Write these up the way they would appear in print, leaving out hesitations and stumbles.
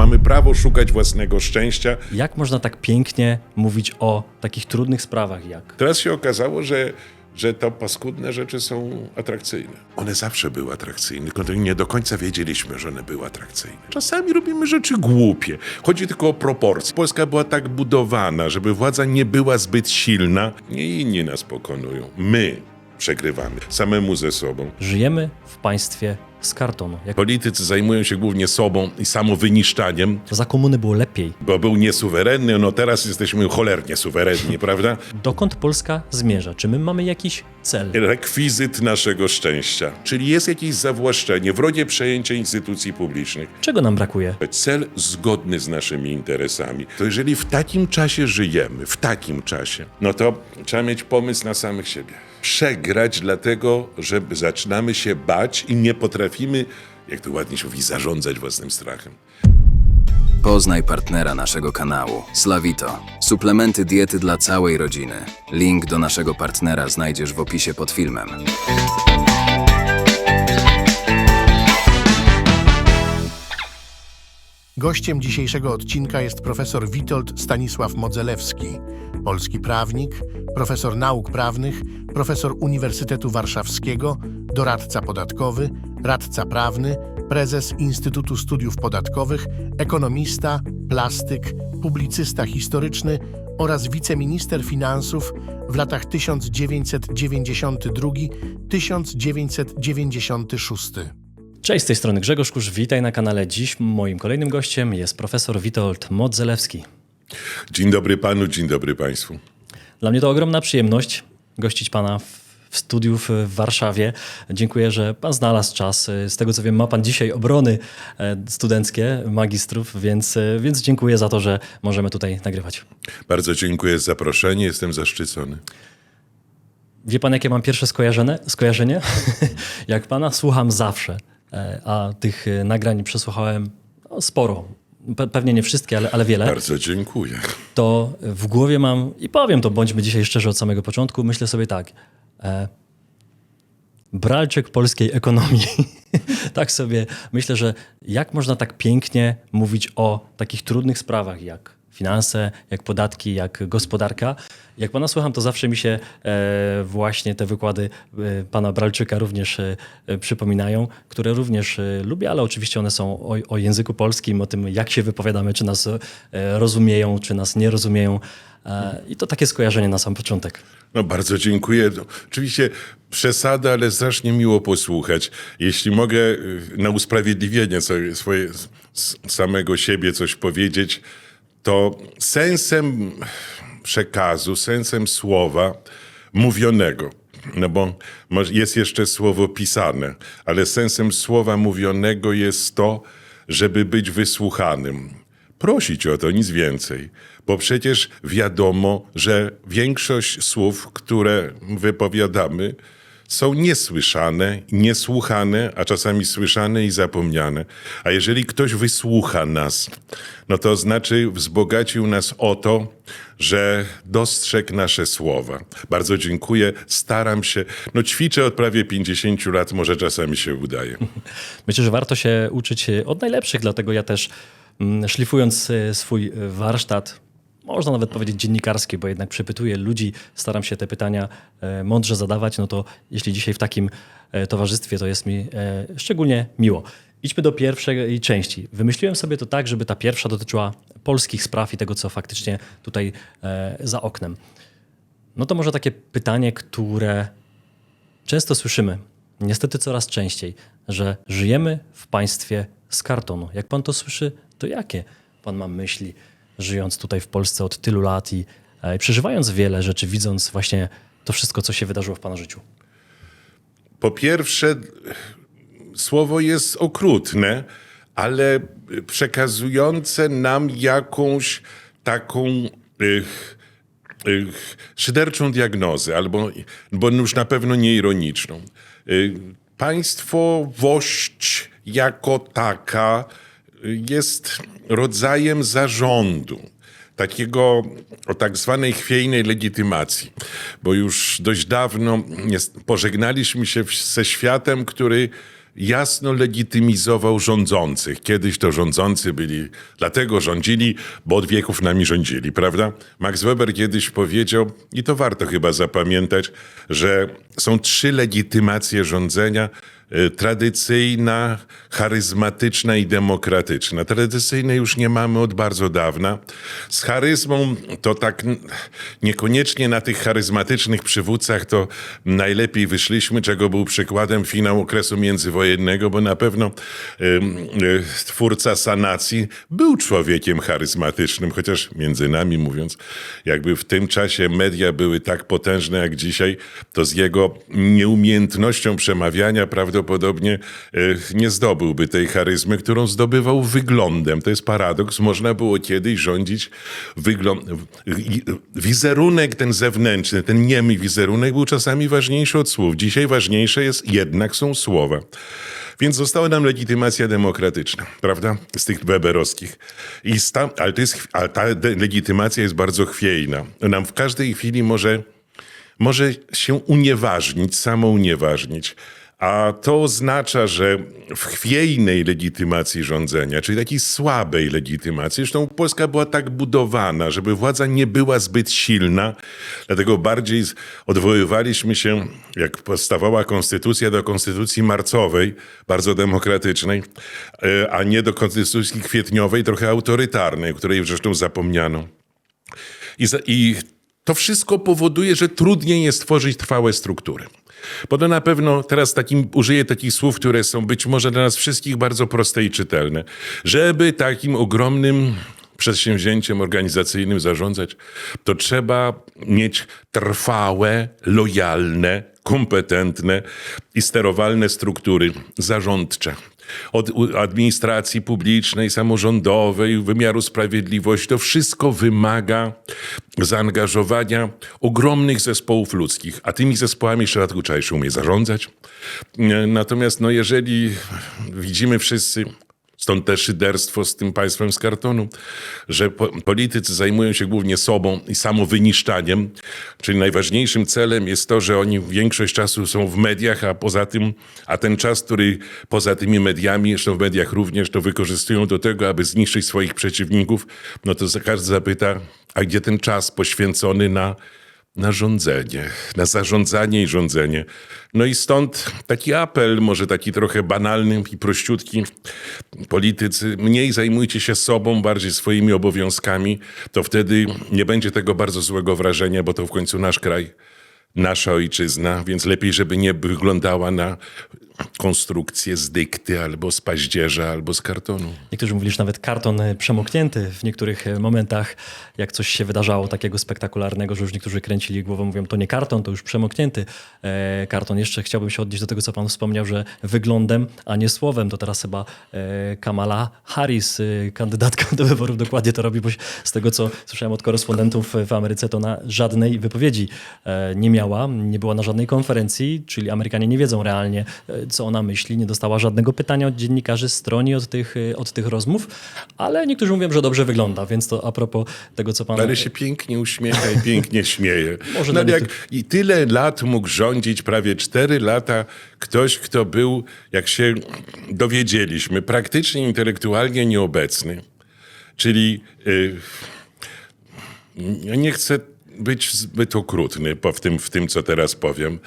Mamy prawo szukać własnego szczęścia. Jak można tak pięknie mówić o takich trudnych sprawach jak... Teraz się okazało, że to paskudne rzeczy są atrakcyjne. One zawsze były atrakcyjne, tylko nie do końca wiedzieliśmy, że one były atrakcyjne. Czasami robimy rzeczy głupie. Chodzi tylko o proporcje. Polska była tak budowana, żeby władza nie była zbyt silna. Nie inni nas pokonują. My przegrywamy. Samemu ze sobą. Żyjemy w państwie z kartonu. Politycy zajmują się głównie sobą i samowyniszczaniem, Za komuny było lepiej. bo był niesuwerenny, no teraz jesteśmy cholernie suwerenni, prawda? Dokąd Polska zmierza? Czy my mamy jakiś cel? Rekwizyt naszego szczęścia. Czyli jest jakieś zawłaszczenie, wrogie przejęcie instytucji publicznych. Czego nam brakuje? Cel zgodny z naszymi interesami. To jeżeli w takim czasie żyjemy, w takim czasie, no to trzeba mieć pomysł na samych siebie. Przegrać dlatego, że zaczynamy się bać i nie potrafimy, jak to ładnie się mówi, zarządzać własnym strachem. Poznaj partnera naszego kanału, Slawito. Suplementy diety dla całej rodziny. Link do naszego partnera znajdziesz w opisie pod filmem. Gościem dzisiejszego odcinka jest profesor Witold Stanisław Modzelewski, polski prawnik, profesor nauk prawnych, profesor Uniwersytetu Warszawskiego, doradca podatkowy, radca prawny, prezes Instytutu Studiów Podatkowych, ekonomista, plastyk, publicysta historyczny oraz wiceminister finansów w latach 1992-1996. Cześć, z tej strony Grzegorz Kusz, witaj na kanale. Dziś moim kolejnym gościem jest profesor Witold Modzelewski. Dzień dobry panu, dzień dobry państwu. Dla mnie to ogromna przyjemność gościć pana w studiu w Warszawie. Dziękuję, że pan znalazł czas. Z tego co wiem, ma pan dzisiaj obrony studenckie magistrów, więc dziękuję za to, że możemy tutaj nagrywać. Bardzo dziękuję za zaproszenie, jestem zaszczycony. Wie pan, jakie mam pierwsze skojarzenie? Jak pana słucham zawsze, a tych nagrań przesłuchałem sporo. Pewnie nie wszystkie, ale wiele. Bardzo dziękuję. To w głowie mam, i powiem to, bądźmy dzisiaj szczerzy od samego początku, myślę sobie tak. Bralczyk polskiej ekonomii. Tak sobie myślę, że jak można tak pięknie mówić o takich trudnych sprawach jak finanse, jak podatki, jak gospodarka. Jak pana słucham, to zawsze mi się właśnie te wykłady pana Bralczyka również przypominają, które również lubię, ale oczywiście one są o języku polskim, o tym, jak się wypowiadamy, czy nas rozumieją, czy nas nie rozumieją. I to takie skojarzenie na sam początek. No bardzo dziękuję. No, oczywiście przesada, ale strasznie miło posłuchać. Jeśli mogę na usprawiedliwienie samego siebie coś powiedzieć, to sensem przekazu, sensem słowa mówionego, no bo jest jeszcze słowo pisane, ale sensem słowa mówionego jest to, żeby być wysłuchanym. Prosić o to, nic więcej, bo przecież wiadomo, że większość słów, które wypowiadamy, są niesłyszane, niesłuchane, a czasami słyszane i zapomniane. A jeżeli ktoś wysłucha nas, no to znaczy wzbogacił nas o to, że dostrzegł nasze słowa. Bardzo dziękuję, staram się. No ćwiczę od prawie 50 lat, może czasami się udaje. Myślę, że warto się uczyć od najlepszych, dlatego ja też szlifując swój warsztat, można nawet powiedzieć dziennikarski, bo jednak przepytuję ludzi, staram się te pytania mądrze zadawać, no to jeśli dzisiaj w takim towarzystwie, to jest mi szczególnie miło. Idźmy do pierwszej części. Wymyśliłem sobie to tak, żeby ta pierwsza dotyczyła polskich spraw i tego, co faktycznie tutaj za oknem. No to może takie pytanie, które często słyszymy, niestety coraz częściej, że żyjemy w państwie z kartonu. Jak pan to słyszy, to jakie pan ma myśli, żyjąc tutaj w Polsce od tylu lat i przeżywając wiele rzeczy, widząc właśnie to wszystko, co się wydarzyło w pana życiu? Po pierwsze, słowo jest okrutne, ale przekazujące nam jakąś taką szyderczą diagnozę, bo już na pewno nie ironiczną. Państwowość jako taka jest rodzajem zarządu, takiego o tak zwanej chwiejnej legitymacji, bo już dość dawno pożegnaliśmy się ze światem, który jasno legitymizował rządzących. Kiedyś to rządzący byli, dlatego rządzili, bo od wieków nami rządzili, prawda? Max Weber kiedyś powiedział, i to warto chyba zapamiętać, że są 3 legitymacje rządzenia: tradycyjna, charyzmatyczna i demokratyczna. Tradycyjnej już nie mamy od bardzo dawna. Z charyzmą to tak niekoniecznie na tych charyzmatycznych przywódcach to najlepiej wyszliśmy, czego był przykładem finał okresu międzywojennego, bo na pewno twórca sanacji był człowiekiem charyzmatycznym, chociaż między nami mówiąc, jakby w tym czasie media były tak potężne jak dzisiaj, to z jego nieumiejętnością przemawiania prawdopodobnie nie zdobyłby tej charyzmy, którą zdobywał wyglądem. To jest paradoks. Można było kiedyś rządzić wizerunek ten zewnętrzny, ten niemy wizerunek był czasami ważniejszy od słów. Dzisiaj ważniejsze jednak są słowa. Więc została nam legitymacja demokratyczna, prawda? Z tych weberowskich. Ale ta legitymacja jest bardzo chwiejna. Nam w każdej chwili może się unieważnić, samounieważnić. A to oznacza, że w chwiejnej legitymacji rządzenia, czyli takiej słabej legitymacji, zresztą Polska była tak budowana, żeby władza nie była zbyt silna, dlatego bardziej odwoływaliśmy się, jak powstawała konstytucja, do konstytucji marcowej, bardzo demokratycznej, a nie do konstytucji kwietniowej, trochę autorytarnej, której zresztą zapomniano. I to wszystko powoduje, że trudniej jest tworzyć trwałe struktury. Bo to na pewno teraz użyję takich słów, które są być może dla nas wszystkich bardzo proste i czytelne. Żeby takim ogromnym przedsięwzięciem organizacyjnym zarządzać, to trzeba mieć trwałe, lojalne, kompetentne i sterowalne struktury zarządcze. Od administracji publicznej, samorządowej, wymiaru sprawiedliwości. To wszystko wymaga zaangażowania ogromnych zespołów ludzkich, a tymi zespołami w środku trzeba jeszcze umieć zarządzać. Natomiast jeżeli widzimy wszyscy, stąd też szyderstwo z tym państwem z kartonu, że politycy zajmują się głównie sobą i samowyniszczaniem, czyli najważniejszym celem jest to, że oni większość czasu są w mediach, a ten czas, który poza tymi mediami, zresztą w mediach również, to wykorzystują do tego, aby zniszczyć swoich przeciwników, no to każdy zapyta, a gdzie ten czas poświęcony na rządzenie, na zarządzanie i rządzenie. No i stąd taki apel, może taki trochę banalny i prościutki. Politycy, mniej zajmujcie się sobą, bardziej swoimi obowiązkami, to wtedy nie będzie tego bardzo złego wrażenia, bo to w końcu nasz kraj, nasza ojczyzna, więc lepiej, żeby nie wyglądała na konstrukcję z dykty, albo z paździerza, albo z kartonu. Niektórzy mówili, że nawet karton przemoknięty w niektórych momentach, jak coś się wydarzało takiego spektakularnego, że już niektórzy kręcili głową, mówią, to nie karton, to już przemoknięty karton. Jeszcze chciałbym się odnieść do tego, co pan wspomniał, że wyglądem, a nie słowem. To teraz chyba Kamala Harris, kandydatka do wyborów, dokładnie to robi, bo z tego, co słyszałem od korespondentów w Ameryce, to na żadnej wypowiedzi nie miała, nie była na żadnej konferencji, czyli Amerykanie nie wiedzą realnie, co ona myśli, nie dostała żadnego pytania od dziennikarzy, stroni od tych rozmów, ale niektórzy mówią, że dobrze wygląda, więc to a propos tego, co pan... Ale się pięknie uśmiecha i pięknie śmieje. Może No, nawet I tyle lat mógł rządzić, prawie 4 lata, ktoś, kto był, jak się dowiedzieliśmy, praktycznie intelektualnie nieobecny. Czyli ja nie chcę być zbyt okrutny w tym, co teraz powiem,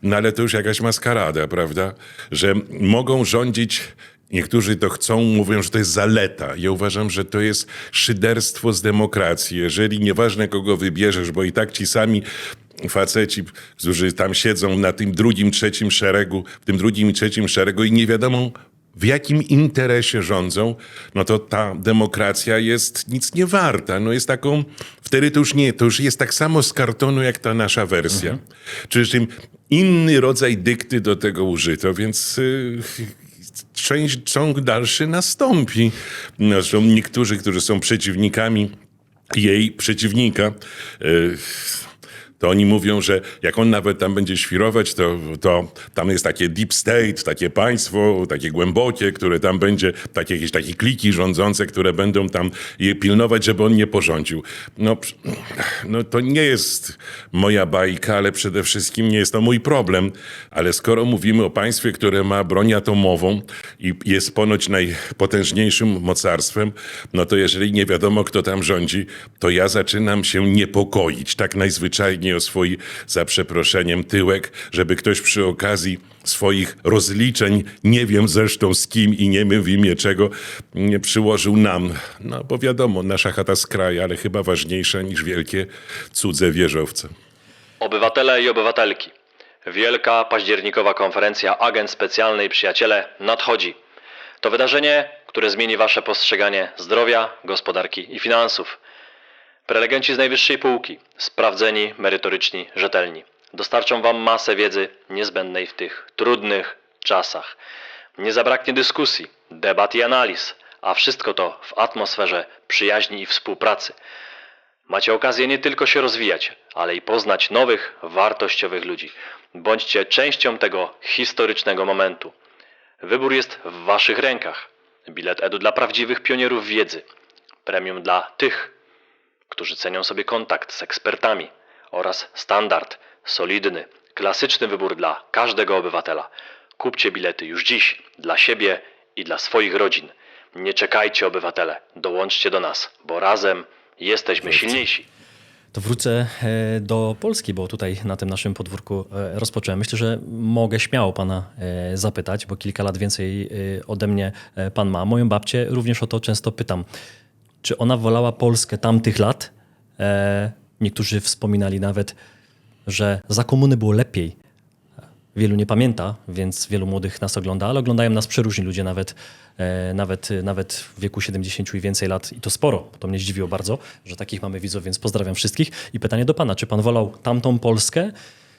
no ale to już jakaś maskarada, prawda? Że mogą rządzić, niektórzy to chcą, mówią, że to jest zaleta. Ja uważam, że to jest szyderstwo z demokracji. Jeżeli nieważne kogo wybierzesz, bo i tak ci sami faceci, którzy tam siedzą na tym drugim, trzecim szeregu, w tym drugim i trzecim szeregu i nie wiadomo w jakim interesie rządzą, no to ta demokracja jest nic nie warta. No jest taką, wtedy to już jest tak samo z kartonu, jak ta nasza wersja. Czyli inny rodzaj dykty do tego użyto, więc ciąg dalszy nastąpi. No, są niektórzy, którzy są przeciwnikami jej przeciwnika, to oni mówią, że jak on nawet tam będzie świrować, to tam jest takie deep state, takie państwo, takie głębokie, które tam będzie, jakieś takie kliki rządzące, które będą tam je pilnować, żeby on nie porządził. No to nie jest moja bajka, ale przede wszystkim nie jest to mój problem. Ale skoro mówimy o państwie, które ma broń atomową i jest ponoć najpotężniejszym mocarstwem, no to jeżeli nie wiadomo, kto tam rządzi, to ja zaczynam się niepokoić. Tak najzwyczajniej o swój, za przeproszeniem, tyłek, żeby ktoś przy okazji swoich rozliczeń, nie wiem zresztą z kim i nie wiem w imię czego, nie przyłożył nam. No bo wiadomo, nasza chata z kraju, ale chyba ważniejsza niż wielkie cudze wieżowce. Obywatele i obywatelki. Wielka październikowa konferencja Agent Specjalny i Przyjaciele nadchodzi. To wydarzenie, które zmieni wasze postrzeganie zdrowia, gospodarki i finansów. Prelegenci z najwyższej półki, sprawdzeni, merytoryczni, rzetelni, dostarczą wam masę wiedzy niezbędnej w tych trudnych czasach. Nie zabraknie dyskusji, debat i analiz, a wszystko to w atmosferze przyjaźni i współpracy. Macie okazję nie tylko się rozwijać, ale i poznać nowych, wartościowych ludzi. Bądźcie częścią tego historycznego momentu. Wybór jest w waszych rękach. Bilet Edu dla prawdziwych pionierów wiedzy. Premium dla tych, którzy cenią sobie kontakt z ekspertami oraz standard, solidny, klasyczny wybór dla każdego obywatela. Kupcie bilety już dziś dla siebie i dla swoich rodzin. Nie czekajcie, obywatele, dołączcie do nas, bo razem jesteśmy silniejsi. To wrócę do Polski, bo tutaj na tym naszym podwórku rozpocząłem. Myślę, że mogę śmiało pana zapytać, bo kilka lat więcej ode mnie pan ma. Moją babcię również o to często pytam. Czy ona wolała Polskę tamtych lat? Niektórzy wspominali nawet, że za komuny było lepiej. Wielu nie pamięta, więc wielu młodych nas ogląda, ale oglądają nas przeróżni ludzie, nawet w wieku 70 i więcej lat. I to sporo. To mnie zdziwiło bardzo, że takich mamy widzów, więc pozdrawiam wszystkich. I pytanie do pana, czy pan wolał tamtą Polskę,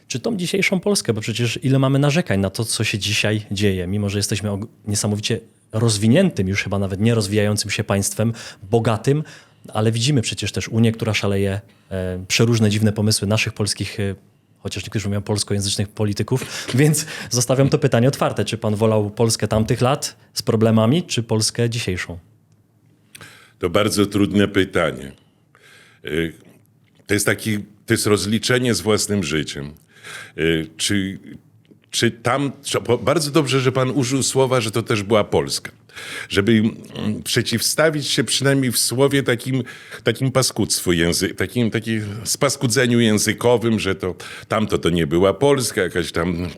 czy tą dzisiejszą Polskę? Bo przecież ile mamy narzekań na to, co się dzisiaj dzieje, mimo że jesteśmy niesamowicie rozwiniętym, już chyba nawet nie rozwijającym się państwem, bogatym, ale widzimy przecież też Unię, która szaleje, przeróżne dziwne pomysły naszych polskich, chociaż niektórzy mówią polskojęzycznych polityków, więc zostawiam to pytanie otwarte. Czy pan wolał Polskę tamtych lat z problemami, czy Polskę dzisiejszą? To bardzo trudne pytanie. To jest rozliczenie z własnym życiem. Bardzo dobrze, że pan użył słowa, że to też była Polska. Żeby przeciwstawić się przynajmniej w słowie takim paskudztwu takim spaskudzeniu językowym, że to nie była Polska, jakaś tam,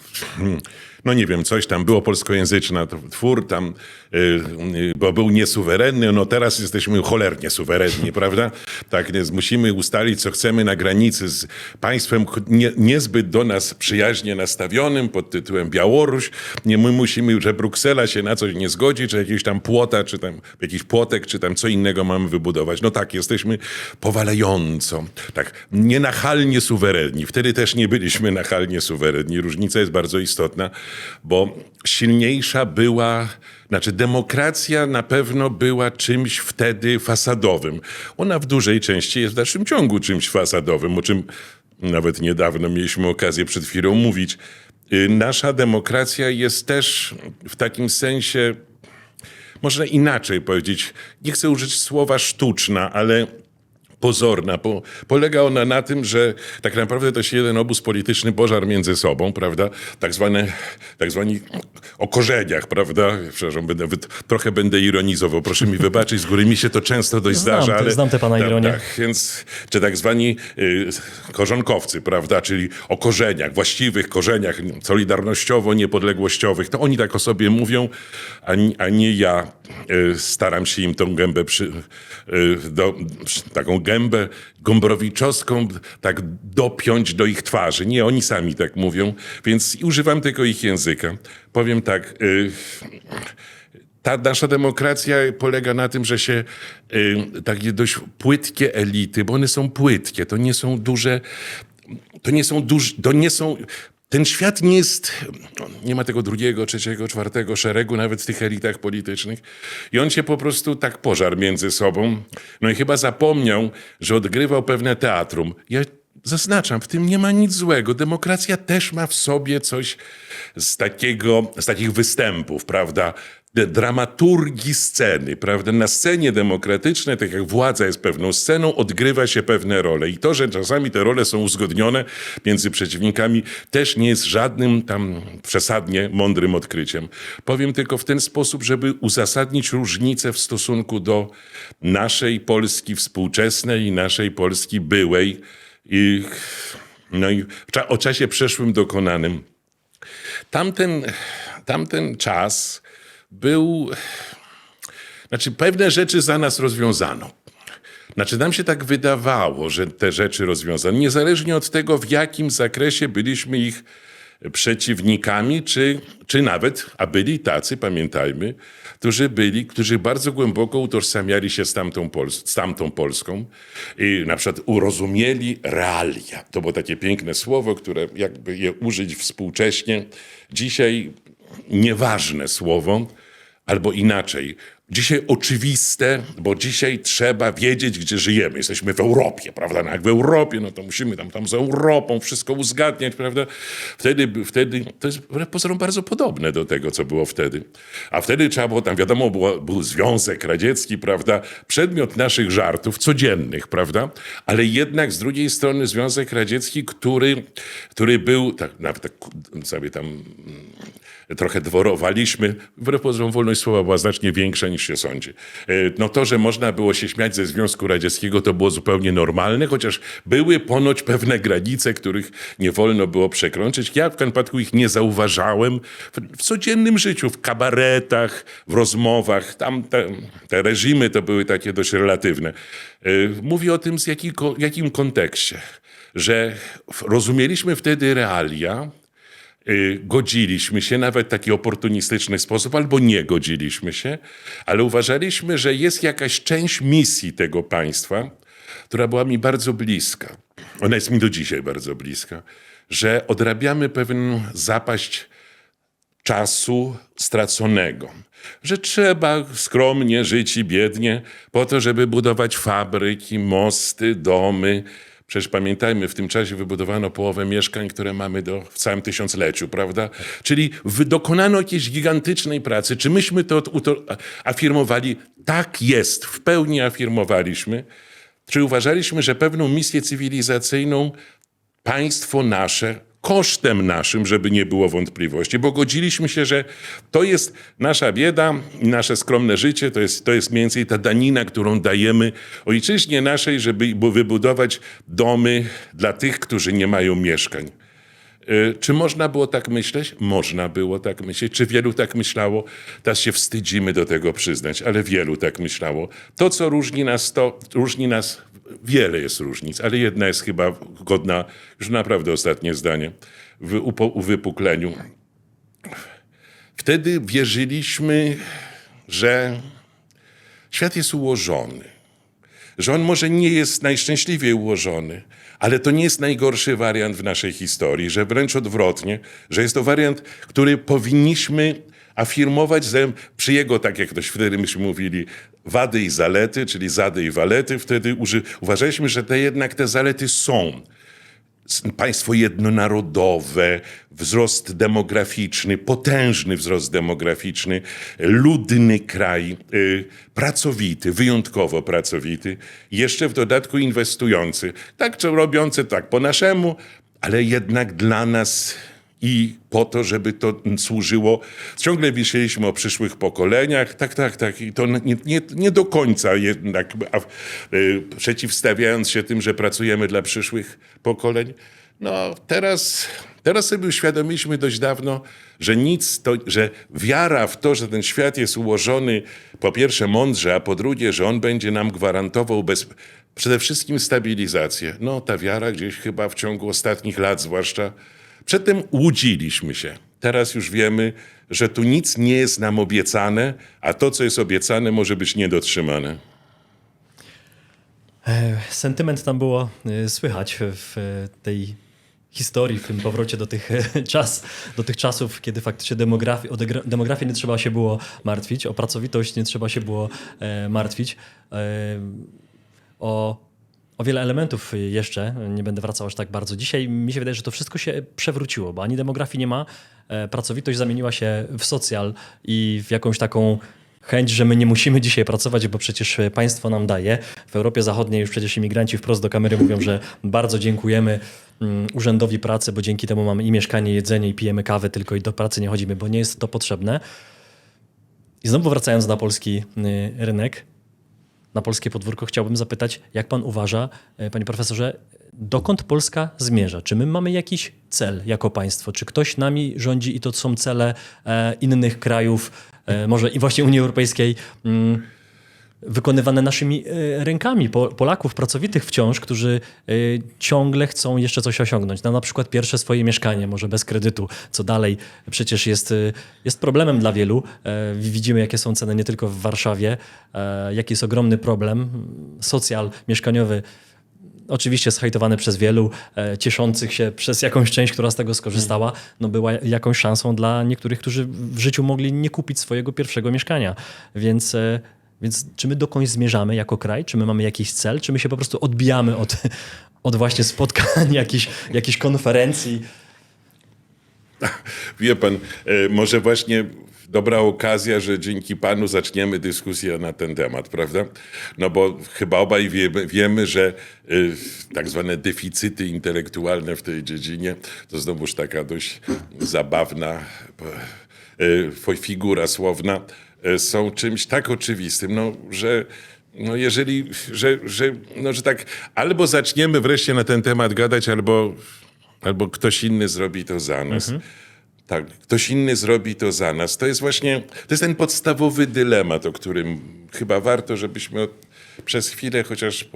no nie wiem, coś tam było polskojęzyczna, twór tam, bo był niesuwerenny, no teraz jesteśmy cholernie suwerenni, prawda? Tak, więc musimy ustalić, co chcemy na granicy z państwem niezbyt do nas przyjaźnie nastawionym pod tytułem Białoruś. My musimy, że Bruksela się na coś nie zgodzi, czy jakiś tam płota, czy tam jakiś płotek, czy tam co innego mamy wybudować. No tak, jesteśmy powalająco, tak, nienachalnie suwerenni. Wtedy też nie byliśmy nachalnie suwerenni. Różnica jest bardzo istotna, bo silniejsza była, demokracja na pewno była czymś wtedy fasadowym. Ona w dużej części jest w dalszym ciągu czymś fasadowym, o czym nawet niedawno mieliśmy okazję przed chwilą mówić. Nasza demokracja jest też w takim sensie, można inaczej powiedzieć, nie chcę użyć słowa sztuczna, ale pozorna. Polega ona na tym, że tak naprawdę to się jeden obóz polityczny pożarł między sobą, prawda? Tak zwani o korzeniach, prawda? Przepraszam, trochę będę ironizował. Proszę mi wybaczyć, z góry mi się to często dość zdarza, ale znam tę pana ironię. Tak, więc, czy tak zwani korzonkowcy, prawda? Czyli o korzeniach, właściwych korzeniach solidarnościowo-niepodległościowych. To oni tak o sobie mówią, a nie ja staram się im tą gębę taką gębę gombrowiczowską tak dopiąć do ich twarzy. Nie, oni sami tak mówią, więc używam tylko ich języka. Powiem tak, ta nasza demokracja polega na tym, że się takie dość płytkie elity, bo one są płytkie, to nie są duże, ten świat nie jest, nie ma tego drugiego, trzeciego, czwartego szeregu, nawet w tych elitach politycznych. I on się po prostu tak pożarł między sobą. No i chyba zapomniał, że odgrywał pewne teatrum. Ja zaznaczam, w tym nie ma nic złego. Demokracja też ma w sobie coś z takich występów, prawda? Dramaturgii sceny, prawda? Na scenie demokratycznej, tak jak władza jest pewną sceną, odgrywa się pewne role. I to, że czasami te role są uzgodnione między przeciwnikami, też nie jest żadnym tam przesadnie mądrym odkryciem. Powiem tylko w ten sposób, żeby uzasadnić różnicę w stosunku do naszej Polski współczesnej i naszej Polski byłej. No i o czasie przeszłym dokonanym. Tamten czas był... Znaczy, pewne rzeczy za nas rozwiązano. Znaczy, nam się tak wydawało, że te rzeczy rozwiązano, niezależnie od tego, w jakim zakresie byliśmy ich przeciwnikami, czy nawet, a byli tacy, pamiętajmy, którzy bardzo głęboko utożsamiali się z tamtą Polską i na przykład urozumieli realia. To było takie piękne słowo, które jakby je użyć współcześnie. Dzisiaj nieważne słowo, albo inaczej. Dzisiaj oczywiste, bo dzisiaj trzeba wiedzieć, gdzie żyjemy. Jesteśmy w Europie, prawda? No jak w Europie, no to musimy tam z Europą wszystko uzgadniać, prawda? Wtedy to jest pozorom bardzo podobne do tego, co było wtedy. A wtedy trzeba było, tam wiadomo, był Związek Radziecki, prawda? Przedmiot naszych żartów codziennych, prawda? Ale jednak z drugiej strony Związek Radziecki, który był, tak, nawet tak sobie tam trochę dworowaliśmy, wbrew pozorom wolność słowa była znacznie większa niż się sądzi. No to, że można było się śmiać ze Związku Radzieckiego, to było zupełnie normalne, chociaż były ponoć pewne granice, których nie wolno było przekroczyć. Ja w przypadku ich nie zauważałem. W codziennym życiu, w kabaretach, w rozmowach, tam te reżimy to były takie dość relatywne. Mówię o tym w jakim kontekście, że rozumieliśmy wtedy realia, godziliśmy się, nawet w taki oportunistyczny sposób, albo nie godziliśmy się, ale uważaliśmy, że jest jakaś część misji tego państwa, która była mi bardzo bliska. Ona jest mi do dzisiaj bardzo bliska, że odrabiamy pewną zapaść czasu straconego. Że trzeba skromnie żyć i biednie po to, żeby budować fabryki, mosty, domy. Przecież pamiętajmy, w tym czasie wybudowano połowę mieszkań, które mamy w całym tysiącleciu, prawda? Czyli dokonano jakiejś gigantycznej pracy. Czy myśmy to afirmowali? Tak jest, w pełni afirmowaliśmy. Czy uważaliśmy, że pewną misję cywilizacyjną państwo nasze, kosztem naszym, żeby nie było wątpliwości, bo godziliśmy się, że to jest nasza bieda i nasze skromne życie, to jest mniej więcej ta danina, którą dajemy ojczyźnie naszej, żeby wybudować domy dla tych, którzy nie mają mieszkań. Czy można było tak myśleć? Można było tak myśleć. Czy wielu tak myślało? Teraz się wstydzimy do tego przyznać, ale wielu tak myślało. To, co różni nas, wiele jest różnic, ale jedna jest chyba godna, już naprawdę ostatnie zdanie, w uwypukleniu. Wtedy wierzyliśmy, że świat jest ułożony, że on może nie jest najszczęśliwiej ułożony, ale to nie jest najgorszy wariant w naszej historii, że wręcz odwrotnie, że jest to wariant, który powinniśmy afirmować przy jego, tak jak ktoś wtedy myśmy mówili, wady i zalety, czyli zady i walety, wtedy uważaliśmy, że te zalety są. Państwo jednonarodowe, wzrost demograficzny, potężny wzrost demograficzny, ludny kraj, pracowity, wyjątkowo pracowity, jeszcze w dodatku inwestujący, tak czy robiący tak po naszemu, ale jednak dla nas i po to, żeby to służyło. Ciągle myśleliśmy o przyszłych pokoleniach, tak, i to nie do końca jednak, przeciwstawiając się tym, że pracujemy dla przyszłych pokoleń. No teraz sobie uświadomiliśmy dość dawno, że wiara w to, że ten świat jest ułożony po pierwsze mądrze, a po drugie, że on będzie nam gwarantował przede wszystkim stabilizację. No ta wiara gdzieś chyba w ciągu ostatnich lat zwłaszcza, przedtem łudziliśmy się. Teraz już wiemy, że tu nic nie jest nam obiecane, a to, co jest obiecane, może być niedotrzymane. Sentyment tam było słychać w tej historii, w tym powrocie do tych czasów, kiedy faktycznie o demografię nie trzeba się było martwić, o pracowitość nie trzeba się było martwić, o o wiele elementów jeszcze, nie będę wracał aż tak bardzo. Dzisiaj mi się wydaje, że to wszystko się przewróciło, bo ani demografii nie ma, pracowitość zamieniła się w socjal i w jakąś taką chęć, że my nie musimy dzisiaj pracować, bo przecież państwo nam daje. W Europie Zachodniej już przecież imigranci wprost do kamery mówią, że bardzo dziękujemy Urzędowi Pracy, bo dzięki temu mamy i mieszkanie, jedzenie, i pijemy kawę, tylko i do pracy nie chodzimy, bo nie jest to potrzebne. I znowu wracając na polski rynek, na polskie podwórko, chciałbym zapytać, jak pan uważa, panie profesorze, dokąd Polska zmierza? Czy my mamy jakiś cel jako państwo? Czy ktoś nami rządzi i to są cele innych krajów, może i właśnie Unii Europejskiej, wykonywane naszymi rękami, Polaków pracowitych wciąż, którzy ciągle chcą jeszcze coś osiągnąć. No, na przykład pierwsze swoje mieszkanie, może bez kredytu, co dalej przecież jest problemem dla wielu. Widzimy, jakie są ceny nie tylko w Warszawie, jaki jest ogromny problem. Socjal mieszkaniowy, oczywiście zhejtowany przez wielu, cieszących się przez jakąś część, która z tego skorzystała, no była jakąś szansą dla niektórych, którzy w życiu mogli nie kupić swojego pierwszego mieszkania. Więc czy my dokądś zmierzamy jako kraj? Czy my mamy jakiś cel? Czy my się po prostu odbijamy od właśnie spotkań, jakichś konferencji? Wie pan, może właśnie dobra okazja, że dzięki panu zaczniemy dyskusję na ten temat, prawda? No bo chyba obaj wiemy, że tak zwane deficyty intelektualne w tej dziedzinie to znowuż taka dość zabawna figura słowna, są czymś tak oczywistym, no, że no jeżeli, że tak albo zaczniemy wreszcie na ten temat gadać, albo ktoś inny zrobi to za nas. Tak, ktoś inny zrobi to za nas. To jest ten podstawowy dylemat, o którym chyba warto, żebyśmy przez chwilę chociaż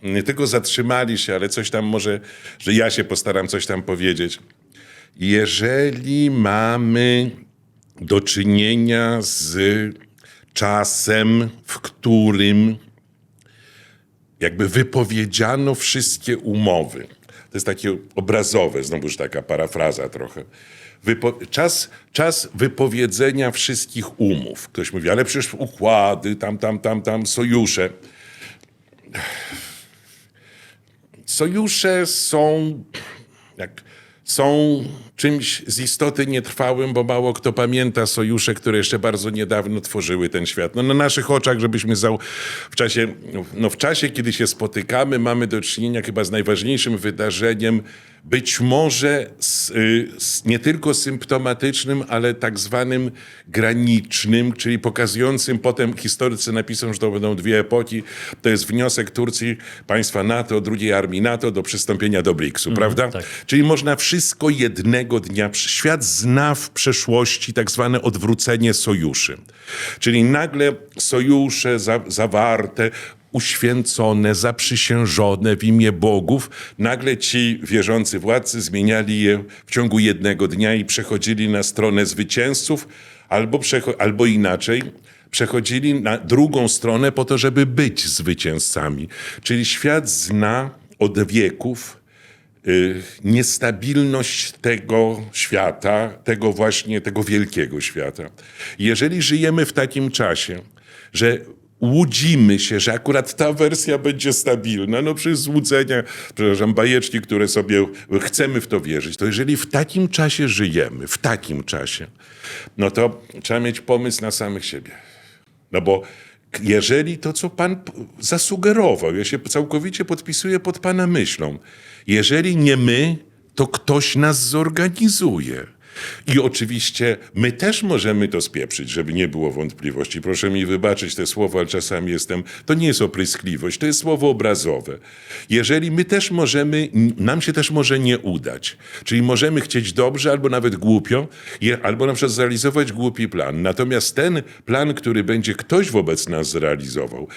nie tylko zatrzymali się, ale coś tam może, że ja się postaram coś tam powiedzieć. Jeżeli mamy do czynienia z czasem, w którym jakby wypowiedziano wszystkie umowy. To jest takie obrazowe, znowuż taka parafraza trochę. Czas wypowiedzenia wszystkich umów. Ktoś mówi, ale przecież układy, tam, sojusze. Sojusze są czymś z istoty nietrwałym, bo mało kto pamięta sojusze, które jeszcze bardzo niedawno tworzyły ten świat. No, na naszych oczach, żebyśmy w czasie, kiedy się spotykamy, mamy do czynienia chyba z najważniejszym wydarzeniem, być może nie tylko symptomatycznym, ale tak zwanym granicznym, czyli pokazującym, potem historycy napiszą, że to będą dwie epoki. To jest wniosek Turcji, państwa NATO, drugiej armii NATO do przystąpienia do BRICS-u, prawda? Tak. Czyli można wszystko jednego dnia. Świat zna w przeszłości tak zwane odwrócenie sojuszy. Czyli nagle sojusze zawarte, uświęcone, zaprzysiężone w imię bogów, nagle ci wierzący władcy zmieniali je w ciągu jednego dnia i przechodzili na stronę zwycięzców, albo inaczej, przechodzili na drugą stronę po to, żeby być zwycięzcami. Czyli świat zna od wieków niestabilność tego świata, tego wielkiego świata. Jeżeli żyjemy w takim czasie, że łudzimy się, że akurat ta wersja będzie stabilna, no przez złudzenia, bajeczki, które sobie chcemy w to wierzyć, to jeżeli w takim czasie żyjemy, no to trzeba mieć pomysł na samych siebie. No bo jeżeli to, co pan zasugerował, ja się całkowicie podpisuję pod pana myślą, jeżeli nie my, to ktoś nas zorganizuje. I oczywiście my też możemy to spieprzyć, żeby nie było wątpliwości. Proszę mi wybaczyć te słowa, ale czasami to nie jest opryskliwość, to jest słowo obrazowe. Jeżeli my też nam się też może nie udać. Czyli możemy chcieć dobrze albo nawet głupio, albo na przykład zrealizować głupi plan. Natomiast ten plan, który będzie ktoś wobec nas zrealizował,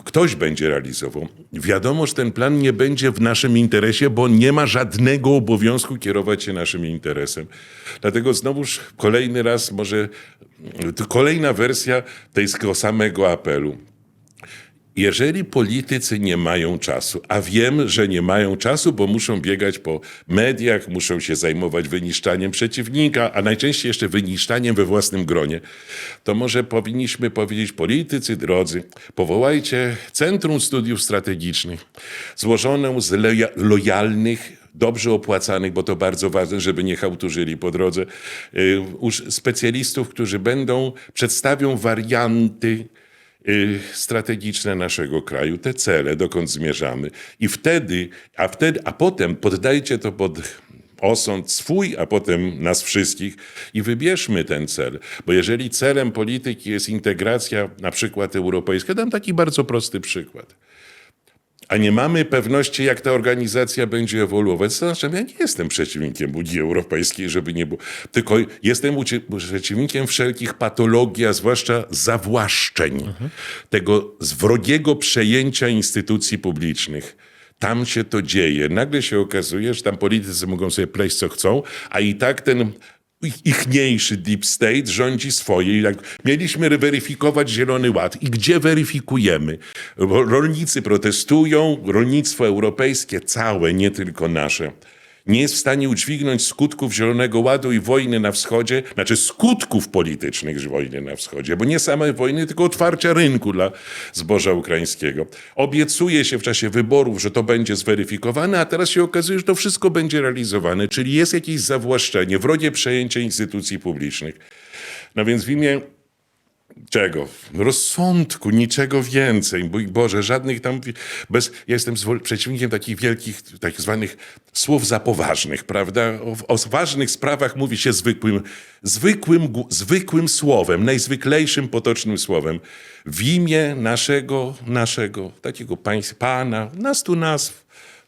ktoś będzie realizował, wiadomo, że ten plan nie będzie w naszym interesie, bo nie ma żadnego obowiązku kierować się naszym interesem. Dlatego znowuż kolejny raz może kolejna wersja tego samego apelu. Jeżeli politycy nie mają czasu, a wiem, że nie mają czasu, bo muszą biegać po mediach, muszą się zajmować wyniszczaniem przeciwnika, a najczęściej jeszcze wyniszczaniem we własnym gronie, to może powinniśmy powiedzieć: politycy drodzy, powołajcie Centrum Studiów Strategicznych, złożone z lojalnych, dobrze opłacanych, bo to bardzo ważne, żeby nie chałturzyli po drodze, specjalistów, którzy przedstawią warianty strategiczne naszego kraju, te cele, dokąd zmierzamy. I a potem poddajcie to pod osąd swój, a potem nas wszystkich i wybierzmy ten cel. Bo jeżeli celem polityki jest integracja na przykład europejska, dam taki bardzo prosty przykład, a nie mamy pewności, jak ta organizacja będzie ewoluować, to znaczy, ja nie jestem przeciwnikiem Unii Europejskiej, żeby nie było, tylko jestem przeciwnikiem wszelkich patologii, a zwłaszcza zawłaszczeń, tego wrogiego przejęcia instytucji publicznych. Tam się to dzieje. Nagle się okazuje, że tam politycy mogą sobie pleść co chcą, a i tak ten ichniejszy deep state rządzi swoje. Mieliśmy weryfikować Zielony Ład. I gdzie weryfikujemy? Bo rolnicy protestują, rolnictwo europejskie całe, nie tylko nasze, nie jest w stanie udźwignąć skutków Zielonego Ładu i wojny na wschodzie, znaczy skutków politycznych wojny na wschodzie, bo nie samej wojny, tylko otwarcia rynku dla zboża ukraińskiego. Obiecuje się w czasie wyborów, że to będzie zweryfikowane, a teraz się okazuje, że to wszystko będzie realizowane, czyli jest jakieś zawłaszczenie, wrogie przejęcie instytucji publicznych. No więc w imię czego? Rozsądku, niczego więcej. Mój Boże, żadnych tam... Ja jestem przeciwnikiem takich wielkich, tak zwanych słów zapoważnych, prawda? O ważnych sprawach mówi się zwykłym słowem, najzwyklejszym potocznym słowem. W imię naszego takiego Pana,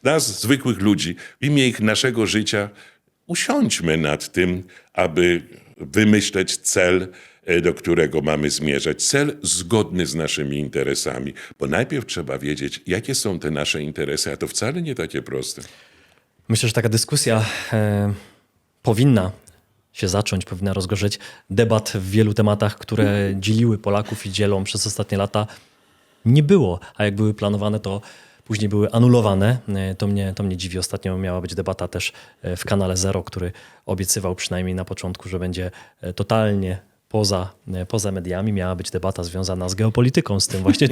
nas zwykłych ludzi, w imię naszego życia, usiądźmy nad tym, aby wymyśleć cel, do którego mamy zmierzać. Cel zgodny z naszymi interesami. Bo najpierw trzeba wiedzieć, jakie są te nasze interesy, a to wcale nie takie proste. Myślę, że taka dyskusja powinna się zacząć, powinna rozgorzeć. Debat w wielu tematach, które dzieliły Polaków i dzielą przez ostatnie lata, nie było. A jak były planowane, to później były anulowane. To mnie dziwi. Ostatnio miała być debata też w kanale Zero, który obiecywał przynajmniej na początku, że będzie totalnie poza mediami. Miała być debata związana z geopolityką, z tym właśnie,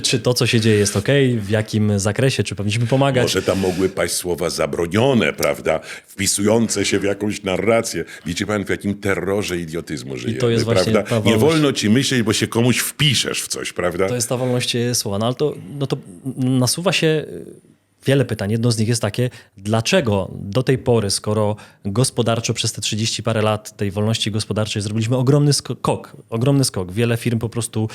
czy to, co się dzieje, jest okej, w jakim zakresie, czy powinniśmy pomagać. Może tam mogły paść słowa zabronione, prawda? Wpisujące się w jakąś narrację. Widzi pan, w jakim terrorze idiotyzmu żyjemy, to jest właśnie prawda? ta wolność. Nie wolno ci myśleć, bo się komuś wpiszesz w coś, prawda? To jest ta wolność słowa. No ale to nasuwa się wiele pytań. Jedno z nich jest takie, dlaczego do tej pory, skoro gospodarczo przez te 30 parę lat tej wolności gospodarczej zrobiliśmy ogromny skok. Wiele firm po prostu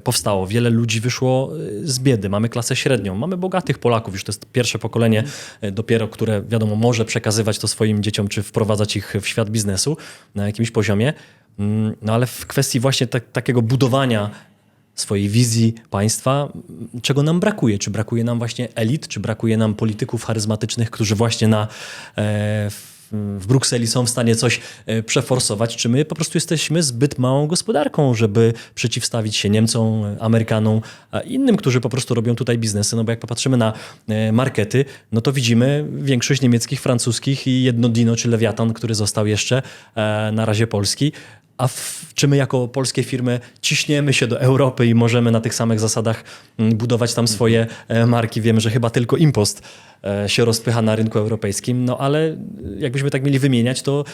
powstało, wiele ludzi wyszło z biedy. Mamy klasę średnią, mamy bogatych Polaków, już to jest pierwsze pokolenie dopiero, które wiadomo może przekazywać to swoim dzieciom, czy wprowadzać ich w świat biznesu na jakimś poziomie. No ale w kwestii właśnie takiego budowania swojej wizji państwa, czego nam brakuje? Czy brakuje nam właśnie elit? Czy brakuje nam polityków charyzmatycznych, którzy właśnie w Brukseli są w stanie coś przeforsować? Czy my po prostu jesteśmy zbyt małą gospodarką, żeby przeciwstawić się Niemcom, Amerykanom, a innym, którzy po prostu robią tutaj biznesy? No bo jak popatrzymy na markety, no to widzimy większość niemieckich, francuskich i jedno Dino czy Lewiatan, który został jeszcze na razie polski. A czy my jako polskie firmy ciśniemy się do Europy i możemy na tych samych zasadach budować tam swoje marki? Wiemy, że chyba tylko impost się rozpycha na rynku europejskim, no ale jakbyśmy tak mieli wymieniać, to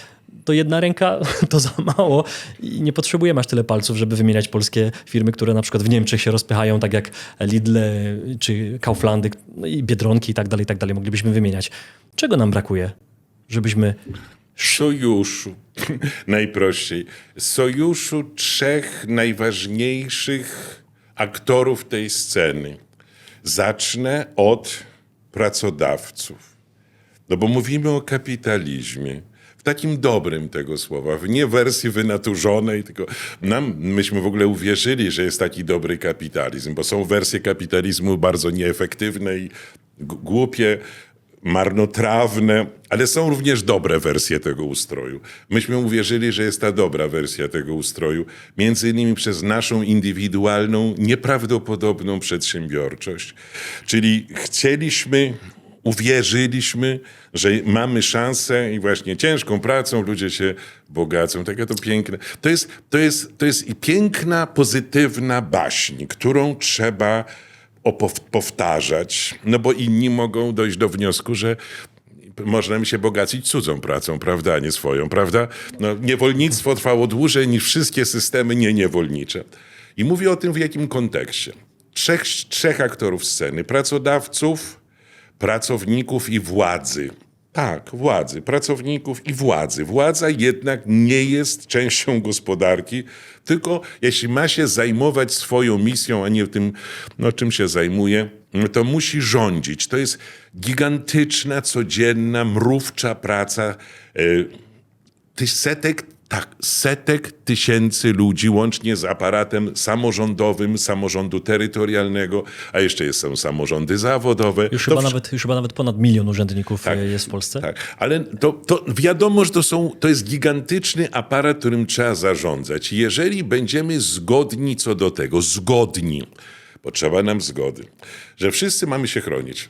jedna ręka to za mało i nie potrzebujemy aż tyle palców, żeby wymieniać polskie firmy, które na przykład w Niemczech się rozpychają, tak jak Lidl czy Kauflandy, no i Biedronki i tak dalej, moglibyśmy wymieniać. Czego nam brakuje, żebyśmy... Sojuszu, najprościej. Sojuszu trzech najważniejszych aktorów tej sceny. Zacznę od pracodawców. No bo mówimy o kapitalizmie. W takim dobrym tego słowa, w nie wersji wynaturzonej, tylko myśmy w ogóle uwierzyli, że jest taki dobry kapitalizm, bo są wersje kapitalizmu bardzo nieefektywne i głupie, marnotrawne, ale są również dobre wersje tego ustroju. Myśmy uwierzyli, że jest ta dobra wersja tego ustroju, między innymi przez naszą indywidualną, nieprawdopodobną przedsiębiorczość. Czyli uwierzyliśmy, że mamy szansę i właśnie ciężką pracą ludzie się bogacą. Takie to piękne. To jest i piękna, pozytywna baśń, którą trzeba powtarzać, no bo inni mogą dojść do wniosku, że można mi się bogacić cudzą pracą, prawda, a nie swoją, prawda? No, niewolnictwo trwało dłużej niż wszystkie systemy niewolnicze. I mówię o tym w jakim kontekście. Trzech aktorów sceny, pracodawców, pracowników i władzy. Tak, władzy, pracowników i władzy. Władza jednak nie jest częścią gospodarki, tylko jeśli ma się zajmować swoją misją, a nie tym, no, czym się zajmuje, to musi rządzić. To jest gigantyczna, codzienna, mrówcza praca setek tysięcy ludzi, łącznie z aparatem samorządowym, samorządu terytorialnego, a jeszcze są samorządy zawodowe. Już chyba nawet ponad 1 milion urzędników jest w Polsce. Tak, ale to wiadomo, że to jest gigantyczny aparat, którym trzeba zarządzać. Jeżeli będziemy zgodni co do tego, potrzeba nam zgody, że wszyscy mamy się chronić,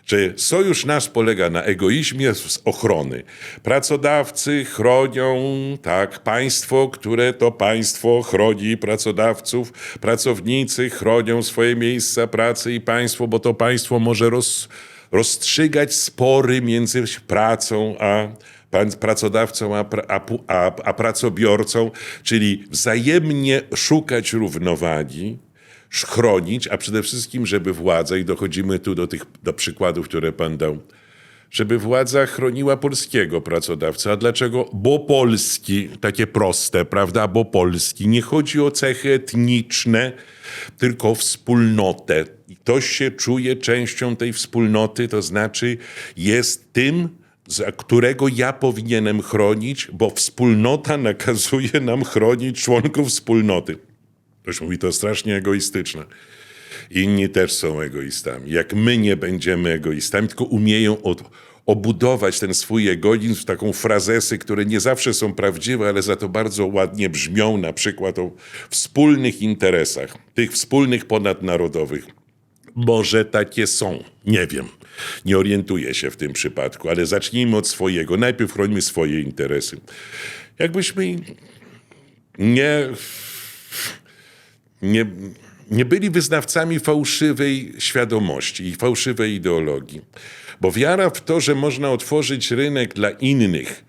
że sojusz nasz polega na egoizmie z ochrony. Pracodawcy chronią, tak, państwo, które to państwo chroni pracodawców, pracownicy chronią swoje miejsca pracy i państwo, bo to państwo może rozstrzygać spory między pracą a pracodawcą a pracobiorcą, czyli wzajemnie szukać równowagi, chronić, a przede wszystkim, żeby władza, i dochodzimy tu do przykładów, które pan dał, żeby władza chroniła polskiego pracodawcę. A dlaczego? Bo polski, takie proste, prawda? Bo polski. Nie chodzi o cechy etniczne, tylko o wspólnotę. I ktoś się czuje częścią tej wspólnoty, to znaczy jest tym, za którego ja powinienem chronić, bo wspólnota nakazuje nam chronić członków wspólnoty. Ktoś mówi, to strasznie egoistyczne. Inni też są egoistami. Jak my nie będziemy egoistami, tylko umieją obudować ten swój egoizm w taką frazesy, które nie zawsze są prawdziwe, ale za to bardzo ładnie brzmią, na przykład o wspólnych interesach, tych wspólnych ponadnarodowych. Może takie są, nie wiem, nie orientuję się w tym przypadku, ale zacznijmy od swojego. Najpierw chronimy swoje interesy. Jakbyśmy nie byli wyznawcami fałszywej świadomości i fałszywej ideologii. Bo wiara w to, że można otworzyć rynek dla innych,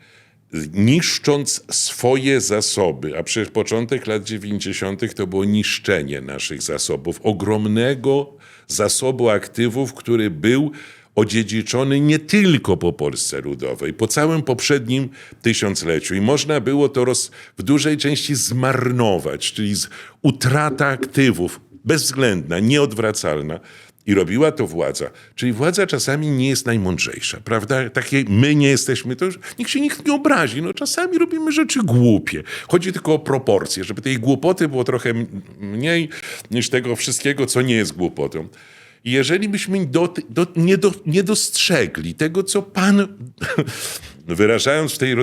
niszcząc swoje zasoby, a przecież początek lat 90. to było niszczenie naszych zasobów, ogromnego zasobu aktywów, który był odziedziczony nie tylko po Polsce Ludowej, po całym poprzednim tysiącleciu. I można było to w dużej części zmarnować, czyli utrata aktywów, bezwzględna, nieodwracalna. I robiła to władza. Czyli władza czasami nie jest najmądrzejsza, prawda? Takie my nie jesteśmy, to już nikt nie obrazi. No, czasami robimy rzeczy głupie. Chodzi tylko o proporcje, żeby tej głupoty było trochę mniej niż tego wszystkiego, co nie jest głupotą. I jeżeli byśmy nie dostrzegli tego, co pan, wyrażając w tej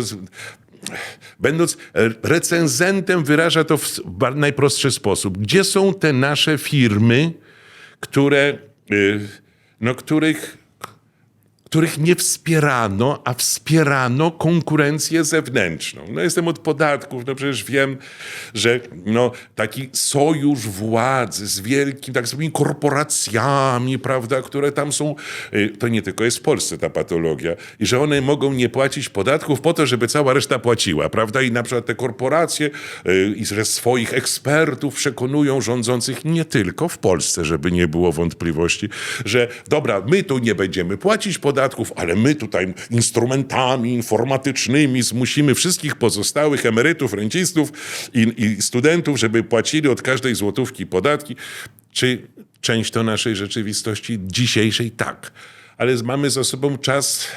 będąc recenzentem, wyraża to w najprostszy sposób. Gdzie są te nasze firmy, których nie wspierano, a wspierano konkurencję zewnętrzną. No, jestem od podatków, no przecież wiem, że taki sojusz władzy z wielkimi tak zwanymi korporacjami, prawda, które tam są, to nie tylko jest w Polsce ta patologia, i że one mogą nie płacić podatków po to, żeby cała reszta płaciła, prawda, i na przykład te korporacje i że swoich ekspertów przekonują rządzących nie tylko w Polsce, żeby nie było wątpliwości, że dobra, my tu nie będziemy płacić podatków, ale my tutaj instrumentami informatycznymi zmusimy wszystkich pozostałych emerytów, rencistów i studentów, żeby płacili od każdej złotówki podatki. Czy część to naszej rzeczywistości dzisiejszej? Tak. Ale mamy za sobą czas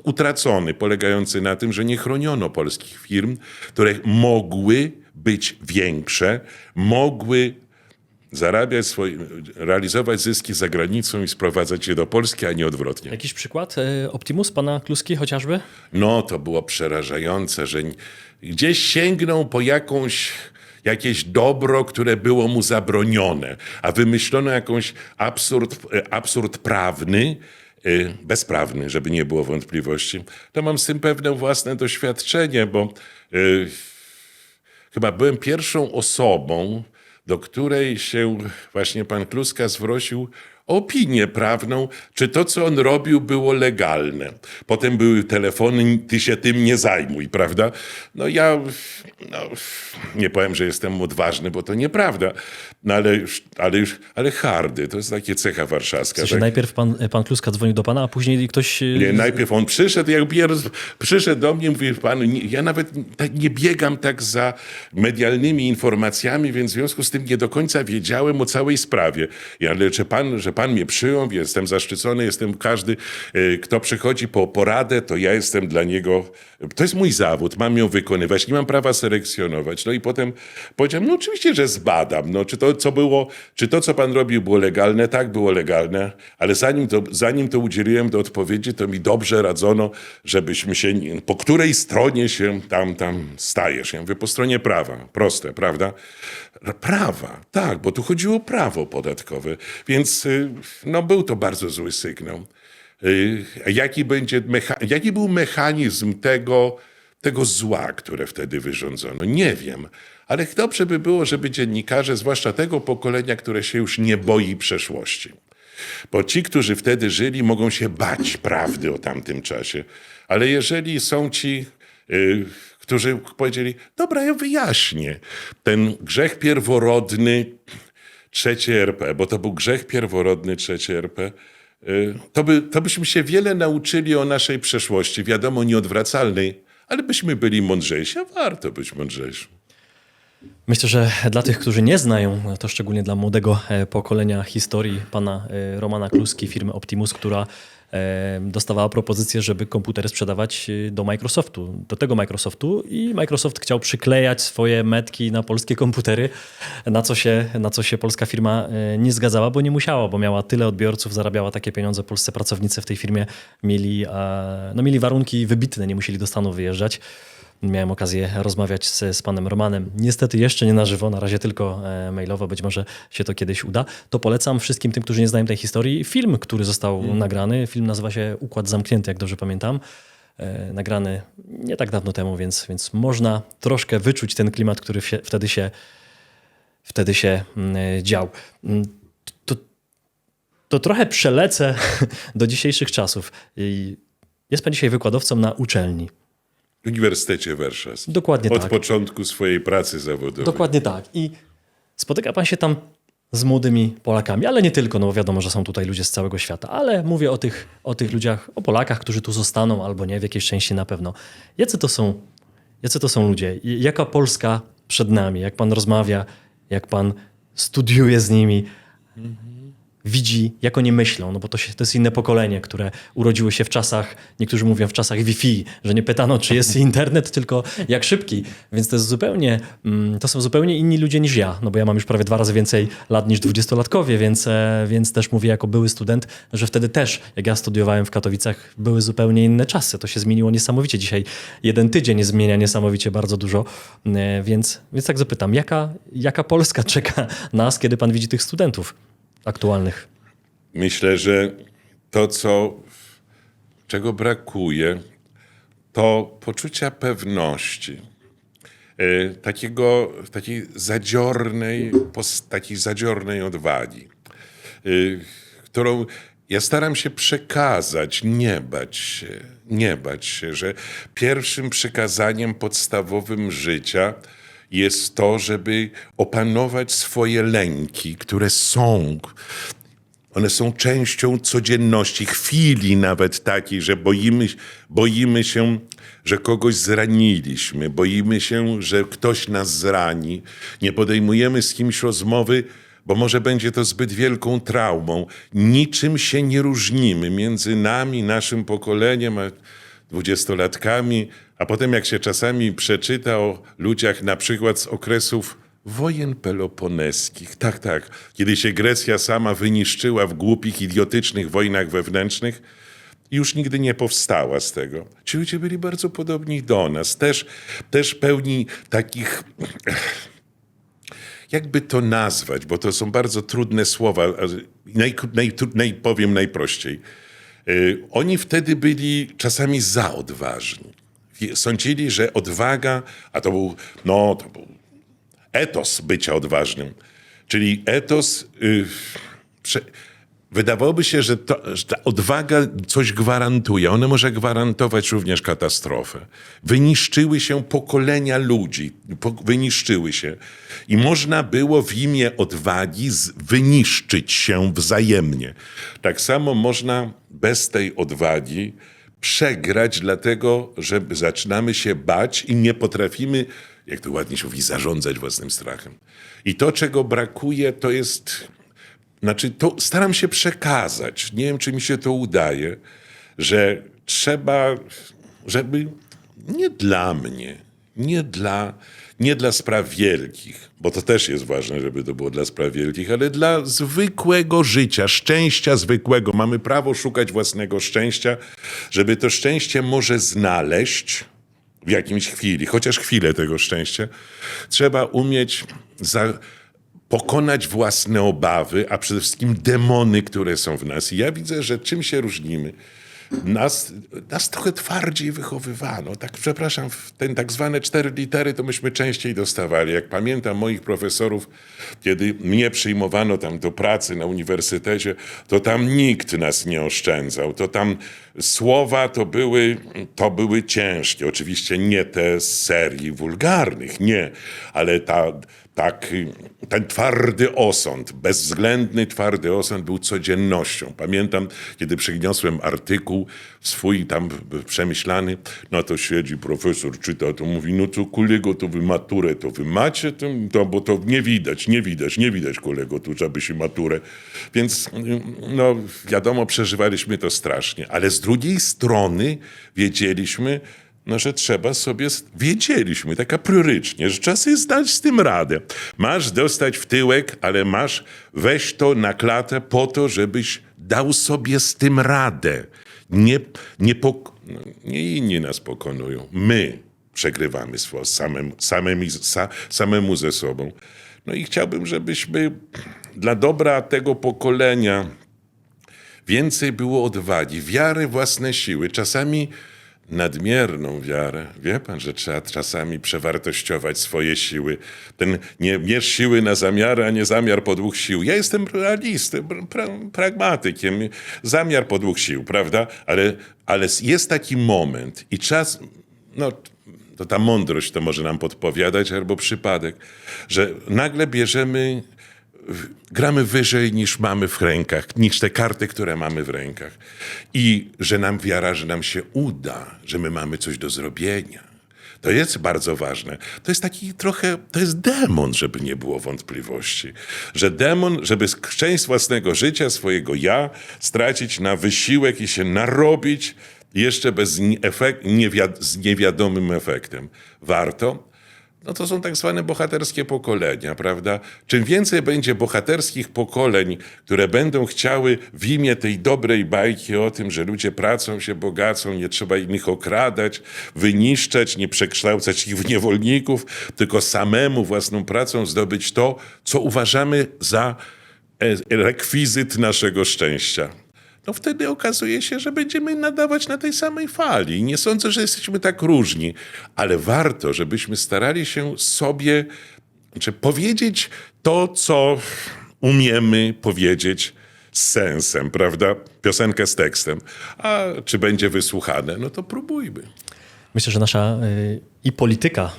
utracony, polegający na tym, że nie chroniono polskich firm, które mogły być większe, mogły realizować zyski za granicą i sprowadzać je do Polski, a nie odwrotnie. Jakiś przykład? Optimus, pana Kluski chociażby? No, to było przerażające, że gdzieś sięgnął po jakieś dobro, które było mu zabronione, a wymyślono jakąś absurd prawny, bezprawny, żeby nie było wątpliwości. To mam z tym pewne własne doświadczenie, bo chyba byłem pierwszą osobą, do której się właśnie pan Kluska zwrócił o opinię prawną, czy to, co on robił, było legalne. Potem były telefony, ty się tym nie zajmuj, prawda? No ja nie powiem, że jestem odważny, bo to nieprawda, no ale hardy, to jest takie cecha warszawska. W sensie Tak? najpierw pan Kluska dzwonił do pana, a później ktoś... Nie, najpierw on przyszedł, przyszedł do mnie, mówi, pan, ja nawet nie biegam tak za medialnymi informacjami, więc w związku z tym nie do końca wiedziałem o całej sprawie. Ale że pan mnie przyjął, jestem zaszczycony, jestem każdy, kto przychodzi po poradę, to ja jestem dla niego, to jest mój zawód, mam ją wykonywać, nie mam prawa selekcjonować. No i potem powiedziałem, no oczywiście, że zbadam, no, czy to, co pan robił, było legalne? Tak, było legalne, ale zanim to udzieliłem do odpowiedzi, to mi dobrze radzono, żebyśmy się, po której stronie się tam stajesz. Ja mówię, po stronie prawa, proste, prawda? Prawa, tak, bo tu chodziło o prawo podatkowe, więc no, był to bardzo zły sygnał. Jaki był mechanizm tego zła, które wtedy wyrządzono? Nie wiem, ale dobrze by było, żeby dziennikarze, zwłaszcza tego pokolenia, które się już nie boi przeszłości, bo ci, którzy wtedy żyli, mogą się bać prawdy o tamtym czasie, ale jeżeli są ci, którzy powiedzieli, dobra, ja wyjaśnię, ten grzech pierworodny III RP, bo to był grzech pierworodny III RP, to byśmy się wiele nauczyli o naszej przeszłości, wiadomo, nieodwracalnej, ale byśmy byli mądrzejsi, a warto być mądrzejszym. Myślę, że dla tych, którzy nie znają, to szczególnie dla młodego pokolenia historii pana Romana Kluski, firmy Optimus, która dostawała propozycję, żeby komputery sprzedawać do Microsoftu, do tego Microsoftu, i Microsoft chciał przyklejać swoje metki na polskie komputery, na co się polska firma nie zgadzała, bo nie musiała, bo miała tyle odbiorców, zarabiała takie pieniądze. Polscy pracownicy w tej firmie mieli warunki wybitne, nie musieli do Stanów wyjeżdżać. Miałem okazję rozmawiać z panem Romanem. Niestety jeszcze nie na żywo, na razie tylko mailowo, być może się to kiedyś uda. To polecam wszystkim tym, którzy nie znają tej historii, film, który został nagrany. Film nazywa się Układ Zamknięty, jak dobrze pamiętam. Nagrany nie tak dawno temu, więc można troszkę wyczuć ten klimat, który wtedy się dział. To trochę przelecę do dzisiejszych czasów. Jest pan dzisiaj wykładowcą na uczelni. W Uniwersytecie Warszawskim. Dokładnie Od tak. początku swojej pracy zawodowej. Dokładnie tak. I spotyka pan się tam z młodymi Polakami, ale nie tylko, no bo wiadomo, że są tutaj ludzie z całego świata, ale mówię o tych ludziach, o Polakach, którzy tu zostaną albo nie, w jakiejś części na pewno. Jacy to są ludzie? Jaka Polska przed nami? Jak pan rozmawia, jak pan studiuje z nimi, widzi, jak oni myślą, no bo to jest inne pokolenie, które urodziło się w czasach, niektórzy mówią w czasach Wi-Fi, że nie pytano, czy jest internet, tylko jak szybki. Więc to są zupełnie inni ludzie niż ja, no bo ja mam już prawie 2 razy więcej lat niż 20-latkowie, więc też mówię jako były student, że wtedy też, jak ja studiowałem w Katowicach, były zupełnie inne czasy. To się zmieniło niesamowicie. Dzisiaj 1 tydzień zmienia niesamowicie bardzo dużo, więc tak zapytam, jaka Polska czeka nas, kiedy pan widzi tych studentów aktualnych? Myślę, że to, czego brakuje, to poczucia pewności. Takiej zadziornej odwagi, którą ja staram się przekazać, nie bać się, że pierwszym przykazaniem podstawowym życia jest to, żeby opanować swoje lęki, które są. One są częścią codzienności, chwili nawet takiej, że boimy się, że kogoś zraniliśmy, boimy się, że ktoś nas zrani. Nie podejmujemy z kimś rozmowy, bo może będzie to zbyt wielką traumą. Niczym się nie różnimy między nami, naszym pokoleniem, a 20-latkami, a potem jak się czasami przeczyta o ludziach na przykład z okresów wojen peloponeskich. Tak, tak. Kiedy się Grecja sama wyniszczyła w głupich, idiotycznych wojnach wewnętrznych, już nigdy nie powstała z tego. Ci ludzie byli bardzo podobni do nas. Też pełni takich... Jakby to nazwać, bo to są bardzo trudne słowa. Powiem najprościej. Oni wtedy byli czasami za odważni. Sądzili, że odwaga, a to był etos bycia odważnym. Czyli etos... Wydawałoby się, że ta odwaga coś gwarantuje. Ona może gwarantować również katastrofę. Wyniszczyły się pokolenia ludzi. Wyniszczyły się. I można było w imię odwagi wyniszczyć się wzajemnie. Tak samo można bez tej odwagi przegrać, dlatego że zaczynamy się bać i nie potrafimy, jak to ładnie się mówi, zarządzać własnym strachem. I to, czego brakuje, to jest... to staram się przekazać, nie wiem, czy mi się to udaje, że trzeba, żeby nie dla mnie, nie dla spraw wielkich, bo to też jest ważne, żeby to było dla spraw wielkich, ale dla zwykłego życia, szczęścia zwykłego. Mamy prawo szukać własnego szczęścia, żeby to szczęście może znaleźć w jakimś chwili, chociaż chwilę tego szczęścia, trzeba umieć pokonać własne obawy, a przede wszystkim demony, które są w nas. I ja widzę, że czym się różnimy. Nas trochę twardziej wychowywano. Tak, przepraszam, ten tak zwane 4 litery to myśmy częściej dostawali. Jak pamiętam moich profesorów, kiedy mnie przyjmowano tam do pracy na uniwersytecie, to tam nikt nas nie oszczędzał. To tam słowa to były ciężkie. Oczywiście nie te z serii wulgarnych, nie. Ale ten twardy osąd, bezwzględny twardy osąd był codziennością. Pamiętam, kiedy przyniosłem artykuł swój tam przemyślany, no to siedzi profesor, czyta, to mówi, no to kolego, to wy maturę, to wy macie, bo to nie widać kolego, tu trzeba by się maturę. Więc no wiadomo, przeżywaliśmy to strasznie, ale z drugiej strony wiedzieliśmy, że trzeba sobie, wiedzieliśmy tak apriorycznie, że trzeba sobie zdać z tym radę. Masz dostać w tyłek, ale weź to na klatę po to, żebyś dał sobie z tym radę. Nie inni nas pokonują. My przegrywamy samemu ze sobą. No i chciałbym, żebyśmy dla dobra tego pokolenia więcej było odwagi, wiary w własne siły. Czasami nadmierną wiarę. Wie pan, że trzeba czasami przewartościować swoje siły. Nie mierz siły na zamiary, a nie zamiar podług sił. Ja jestem realistą, pragmatykiem. Zamiar podług sił, prawda? Ale jest taki moment i czas, to ta mądrość to może nam podpowiadać, albo przypadek, że nagle gramy wyżej niż mamy w rękach, niż te karty, które mamy w rękach. I że nam się uda, że my mamy coś do zrobienia. To jest bardzo ważne. To jest taki trochę, to jest demon, żeby nie było wątpliwości. Że demon, żeby część własnego życia, swojego ja stracić na wysiłek i się narobić jeszcze z niewiadomym efektem. Warto? No to są tak zwane bohaterskie pokolenia, prawda? Czym więcej będzie bohaterskich pokoleń, które będą chciały w imię tej dobrej bajki o tym, że ludzie pracą się bogacą, nie trzeba innych okradać, wyniszczać, nie przekształcać ich w niewolników, tylko samemu własną pracą zdobyć to, co uważamy za rekwizyt naszego szczęścia. No wtedy okazuje się, że będziemy nadawać na tej samej fali. Nie sądzę, że jesteśmy tak różni, ale warto, żebyśmy starali się sobie powiedzieć to, co umiemy powiedzieć z sensem, prawda? Piosenkę z tekstem. A czy będzie wysłuchane? No to próbujmy. Myślę, że nasza i polityka,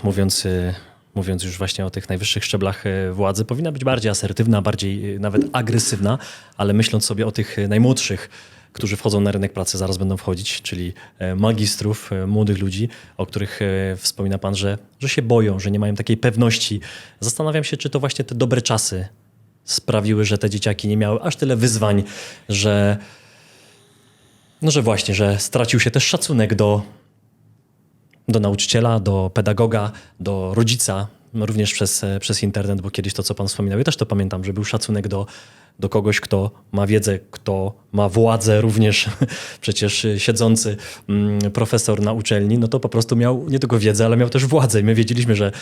mówiąc już właśnie o tych najwyższych szczeblach władzy, powinna być bardziej asertywna, bardziej nawet agresywna, ale myśląc sobie o tych najmłodszych, którzy wchodzą na rynek pracy, zaraz będą wchodzić, czyli magistrów, młodych ludzi, o których wspomina pan, że się boją, że nie mają takiej pewności. Zastanawiam się, czy to właśnie te dobre czasy sprawiły, że te dzieciaki nie miały aż tyle wyzwań, że właśnie, że stracił się też szacunek do nauczyciela, do pedagoga, do rodzica, również przez internet, bo kiedyś to, co pan wspominał, ja też to pamiętam, że był szacunek do kogoś, kto ma wiedzę, kto ma władzę, również przecież siedzący profesor na uczelni, no to po prostu miał nie tylko wiedzę, ale miał też władzę i my wiedzieliśmy, że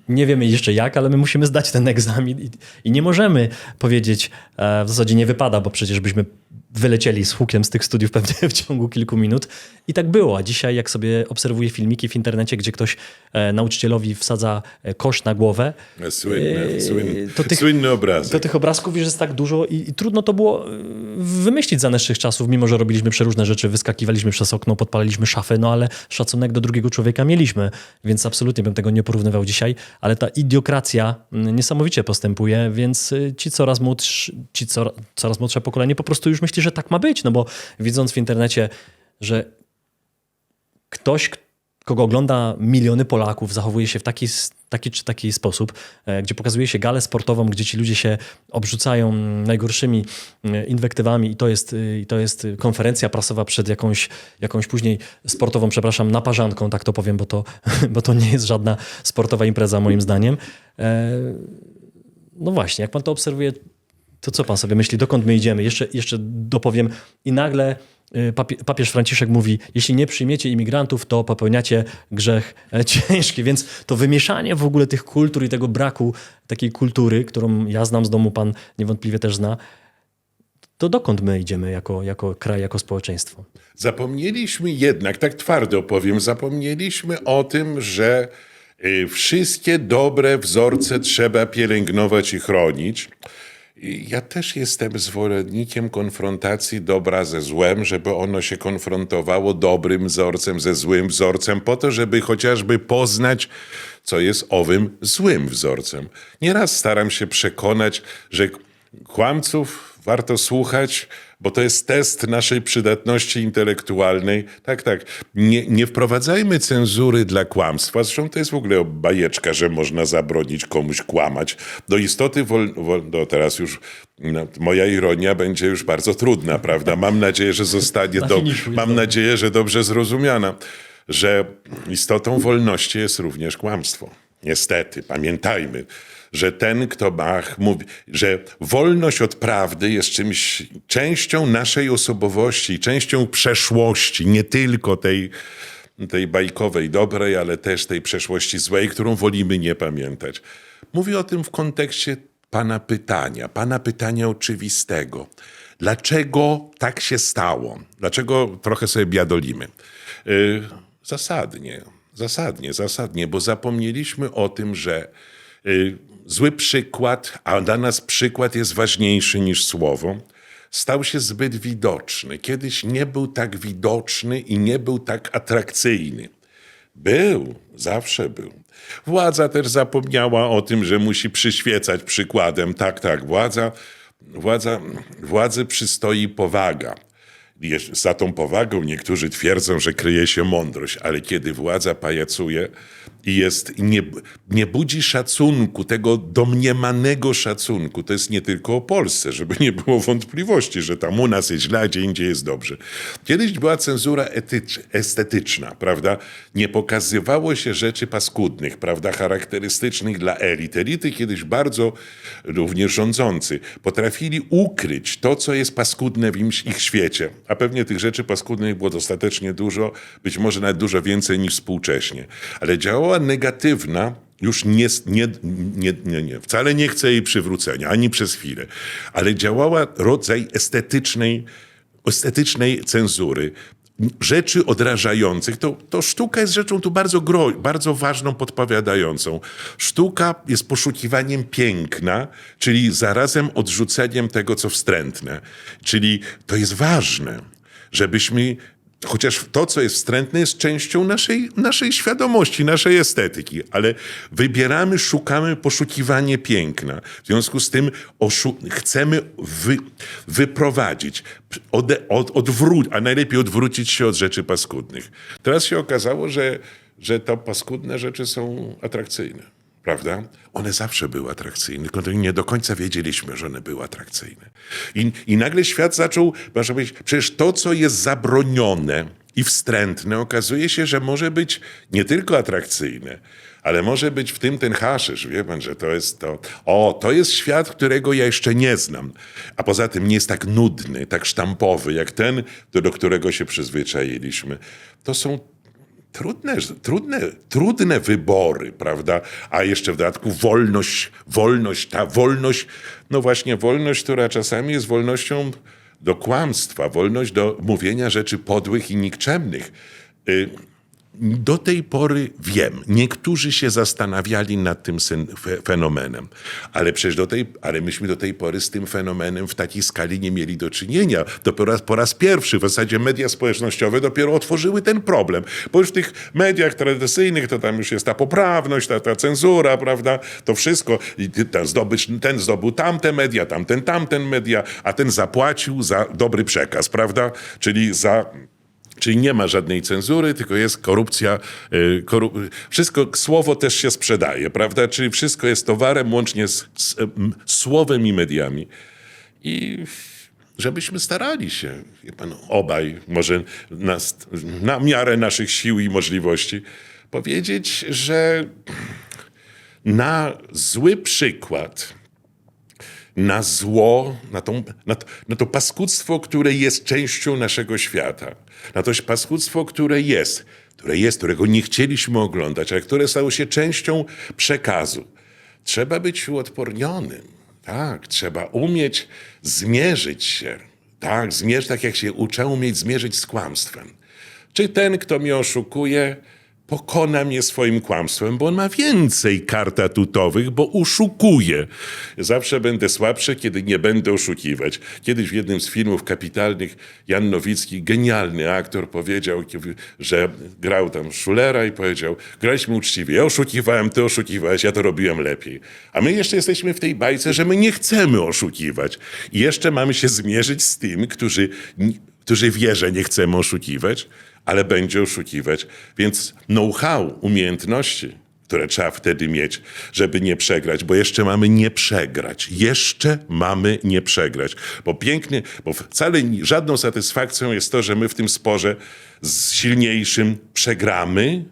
nie wiemy jeszcze jak, ale my musimy zdać ten egzamin i nie możemy powiedzieć, w zasadzie nie wypada, bo przecież byśmy wylecieli z hukiem z tych studiów pewnie w ciągu kilku minut. I tak było. A dzisiaj jak sobie obserwuję filmiki w internecie, gdzie ktoś nauczycielowi wsadza kosz na głowę, Słynny obrazek. to tych obrazków już jest tak dużo i trudno to było wymyślić za naszych czasów, mimo że robiliśmy przeróżne rzeczy, wyskakiwaliśmy przez okno, podpalaliśmy szafę, no ale szacunek do drugiego człowieka mieliśmy, więc absolutnie bym tego nie porównywał dzisiaj, ale ta idiokracja niesamowicie postępuje, więc coraz młodsze pokolenie po prostu już myśli, że tak ma być, no bo widząc w internecie, że ktoś, kogo ogląda miliony Polaków, zachowuje się w taki sposób, gdzie pokazuje się galę sportową, gdzie ci ludzie się obrzucają najgorszymi inwektywami i to jest konferencja prasowa przed jakąś później sportową, przepraszam, naparzanką, tak to powiem, bo to nie jest żadna sportowa impreza moim zdaniem. No właśnie, jak pan to obserwuje, to co pan sobie myśli, dokąd my idziemy? Jeszcze dopowiem i nagle papież Franciszek mówi, jeśli nie przyjmiecie imigrantów, to popełniacie grzech ciężki. Więc to wymieszanie w ogóle tych kultur i tego braku takiej kultury, którą ja znam z domu, pan niewątpliwie też zna, to dokąd my idziemy jako kraj, jako społeczeństwo? Zapomnieliśmy jednak, tak twardo powiem, zapomnieliśmy o tym, że wszystkie dobre wzorce trzeba pielęgnować i chronić. Ja też jestem zwolennikiem konfrontacji dobra ze złem, żeby ono się konfrontowało dobrym wzorcem ze złym wzorcem, po to, żeby chociażby poznać, co jest owym złym wzorcem. Nieraz staram się przekonać, że kłamców warto słuchać, bo to jest test naszej przydatności intelektualnej. Tak. Nie wprowadzajmy cenzury dla kłamstwa. Zresztą to jest w ogóle bajeczka, że można zabronić komuś kłamać. Do istoty teraz już moja ironia będzie już bardzo trudna, prawda? Mam nadzieję, że zostanie mam nadzieję, że dobrze zrozumiana, że istotą wolności jest również kłamstwo. Niestety, pamiętajmy, że ten, kto mówi, że wolność od prawdy jest częścią naszej osobowości, częścią przeszłości, nie tylko tej bajkowej dobrej, ale też tej przeszłości złej, którą wolimy nie pamiętać. Mówię o tym w kontekście pana pytania oczywistego. Dlaczego tak się stało? Dlaczego trochę sobie biadolimy? Zasadnie, bo zapomnieliśmy o tym, że zły przykład, a dla nas przykład jest ważniejszy niż słowo, stał się zbyt widoczny. Kiedyś nie był tak widoczny i nie był tak atrakcyjny. Zawsze był. Władza też zapomniała o tym, że musi przyświecać przykładem. Tak, władzy przystoi powaga. Za tą powagą niektórzy twierdzą, że kryje się mądrość, ale kiedy władza pajacuje i nie budzi szacunku, tego domniemanego szacunku, to jest nie tylko o Polsce, żeby nie było wątpliwości, że tam u nas jest źle, a gdzie indziej jest dobrze. Kiedyś była cenzura estetyczna, prawda? Nie pokazywało się rzeczy paskudnych, prawda? Charakterystycznych dla elit. Elity kiedyś bardzo, również rządzący, potrafili ukryć to, co jest paskudne w ich świecie. A pewnie tych rzeczy paskudnych było dostatecznie dużo, być może nawet dużo więcej niż współcześnie. Ale działała negatywna, już wcale nie chcę jej przywrócenia, ani przez chwilę, ale działała rodzaj estetycznej cenzury, rzeczy odrażających. To sztuka jest rzeczą tu bardzo ważną, podpowiadającą. Sztuka jest poszukiwaniem piękna, czyli zarazem odrzuceniem tego, co wstrętne. Czyli to jest ważne, żebyśmy, chociaż to, co jest wstrętne, jest częścią naszej świadomości, naszej estetyki, ale szukamy poszukiwanie piękna. W związku z tym chcemy wyprowadzić, a najlepiej odwrócić się od rzeczy paskudnych. Teraz się okazało, że te paskudne rzeczy są atrakcyjne. Prawda? One zawsze były atrakcyjne, tylko nie do końca wiedzieliśmy, że one były atrakcyjne. I nagle świat zaczął, można powiedzieć, przecież to, co jest zabronione i wstrętne, okazuje się, że może być nie tylko atrakcyjne, Ale może być w tym ten haszysz, wie pan, że to jest to. To jest świat, którego ja jeszcze nie znam. A poza tym nie jest tak nudny, tak sztampowy, jak ten, do którego się przyzwyczailiśmy. To są trudne wybory, prawda? A jeszcze w dodatku wolność, no właśnie wolność, która czasami jest wolnością do kłamstwa, wolność do mówienia rzeczy podłych i nikczemnych. Do tej pory wiem, niektórzy się zastanawiali nad tym fenomenem, ale przecież ale myśmy do tej pory z tym fenomenem w takiej skali nie mieli do czynienia. Dopiero po raz pierwszy w zasadzie media społecznościowe dopiero otworzyły ten problem, bo już w tych mediach tradycyjnych to tam już jest ta poprawność, ta cenzura, prawda, to wszystko. I ten zdobył tamte media, tamten media, a ten zapłacił za dobry przekaz, prawda, Czyli nie ma żadnej cenzury, tylko jest korupcja. Wszystko, słowo też się sprzedaje, prawda? Czyli wszystko jest towarem łącznie z słowem i mediami. I żebyśmy starali się, wie pan, obaj, może na miarę naszych sił i możliwości, powiedzieć, że na zły przykład, na zło, na to paskudztwo, które jest częścią naszego świata, na to paskudztwo, którego nie chcieliśmy oglądać, ale które stało się częścią przekazu. Trzeba być uodpornionym, tak, trzeba umieć zmierzyć się, tak jak się uczę umieć zmierzyć z kłamstwem. Czy ten, kto mnie oszukuje, pokona mnie swoim kłamstwem, bo on ma więcej kart atutowych, bo oszukuje. Zawsze będę słabszy, kiedy nie będę oszukiwać. Kiedyś w jednym z filmów kapitalnych Jan Nowicki, genialny aktor, powiedział, że grał tam Schulera i powiedział, graliśmy uczciwie, ja oszukiwałem, ty oszukiwałeś, ja to robiłem lepiej. A my jeszcze jesteśmy w tej bajce, że my nie chcemy oszukiwać. I jeszcze mamy się zmierzyć z tym, którzy wie, że nie chcemy oszukiwać, ale będzie oszukiwać. Więc know-how, umiejętności, które trzeba wtedy mieć, żeby nie przegrać, bo jeszcze mamy nie przegrać. Bo wcale żadną satysfakcją jest to, że my w tym sporze z silniejszym przegramy,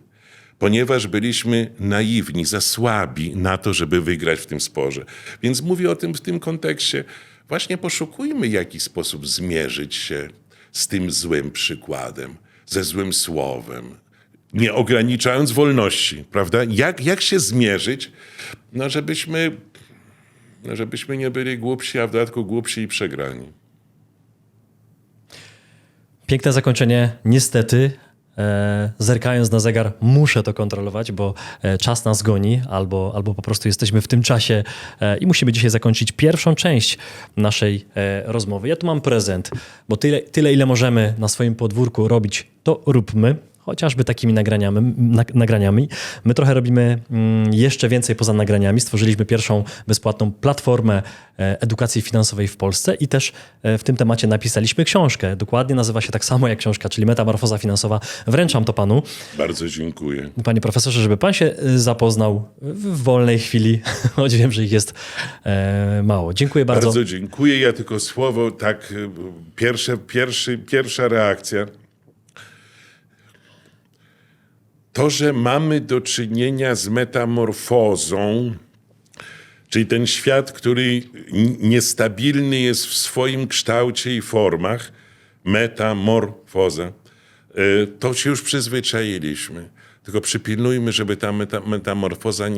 ponieważ byliśmy naiwni, za słabi na to, żeby wygrać w tym sporze. Więc mówię o tym w tym kontekście. Właśnie poszukujmy w jakiś sposób zmierzyć się z tym złym przykładem, ze złym słowem, nie ograniczając wolności, prawda? Jak się zmierzyć, żebyśmy nie byli głupsi, a w dodatku głupsi i przegrani. Piękne zakończenie, niestety. Zerkając na zegar, muszę to kontrolować, bo czas nas goni, albo po prostu jesteśmy w tym czasie i musimy dzisiaj zakończyć pierwszą część naszej rozmowy. Ja tu mam prezent, bo tyle ile możemy na swoim podwórku robić, to róbmy. Chociażby takimi nagraniami. My trochę robimy jeszcze więcej poza nagraniami. Stworzyliśmy pierwszą bezpłatną platformę edukacji finansowej w Polsce i też w tym temacie napisaliśmy książkę. Dokładnie nazywa się tak samo jak książka, czyli Metamorfoza finansowa. Wręczam to panu. Bardzo dziękuję. Panie profesorze, żeby pan się zapoznał w wolnej chwili, choć wiem, że ich jest mało. Dziękuję bardzo. Bardzo dziękuję. Ja tylko słowo, tak, pierwsza reakcja. To, że mamy do czynienia z metamorfozą, czyli ten świat, który niestabilny jest w swoim kształcie i formach, metamorfoza, to się już przyzwyczailiśmy. Tylko przypilnujmy, żeby ta metamorfoza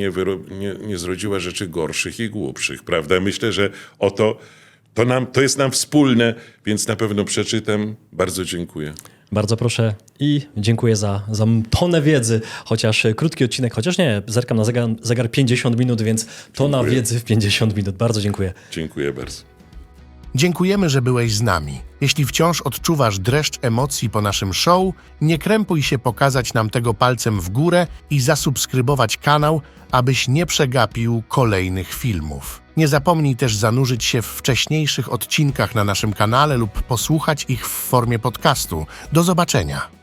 nie zrodziła rzeczy gorszych i głupszych, prawda? Myślę, że to jest nam wspólne, więc na pewno przeczytam. Bardzo dziękuję. Bardzo proszę i dziękuję za tonę wiedzy, chociaż krótki odcinek, chociaż nie, zerkam na zegar 50 minut, więc tona wiedzy w 50 minut. Bardzo dziękuję. Dziękuję bardzo. Dziękujemy, że byłeś z nami. Jeśli wciąż odczuwasz dreszcz emocji po naszym show, nie krępuj się pokazać nam tego palcem w górę i zasubskrybować kanał, abyś nie przegapił kolejnych filmów. Nie zapomnij też zanurzyć się w wcześniejszych odcinkach na naszym kanale lub posłuchać ich w formie podcastu. Do zobaczenia!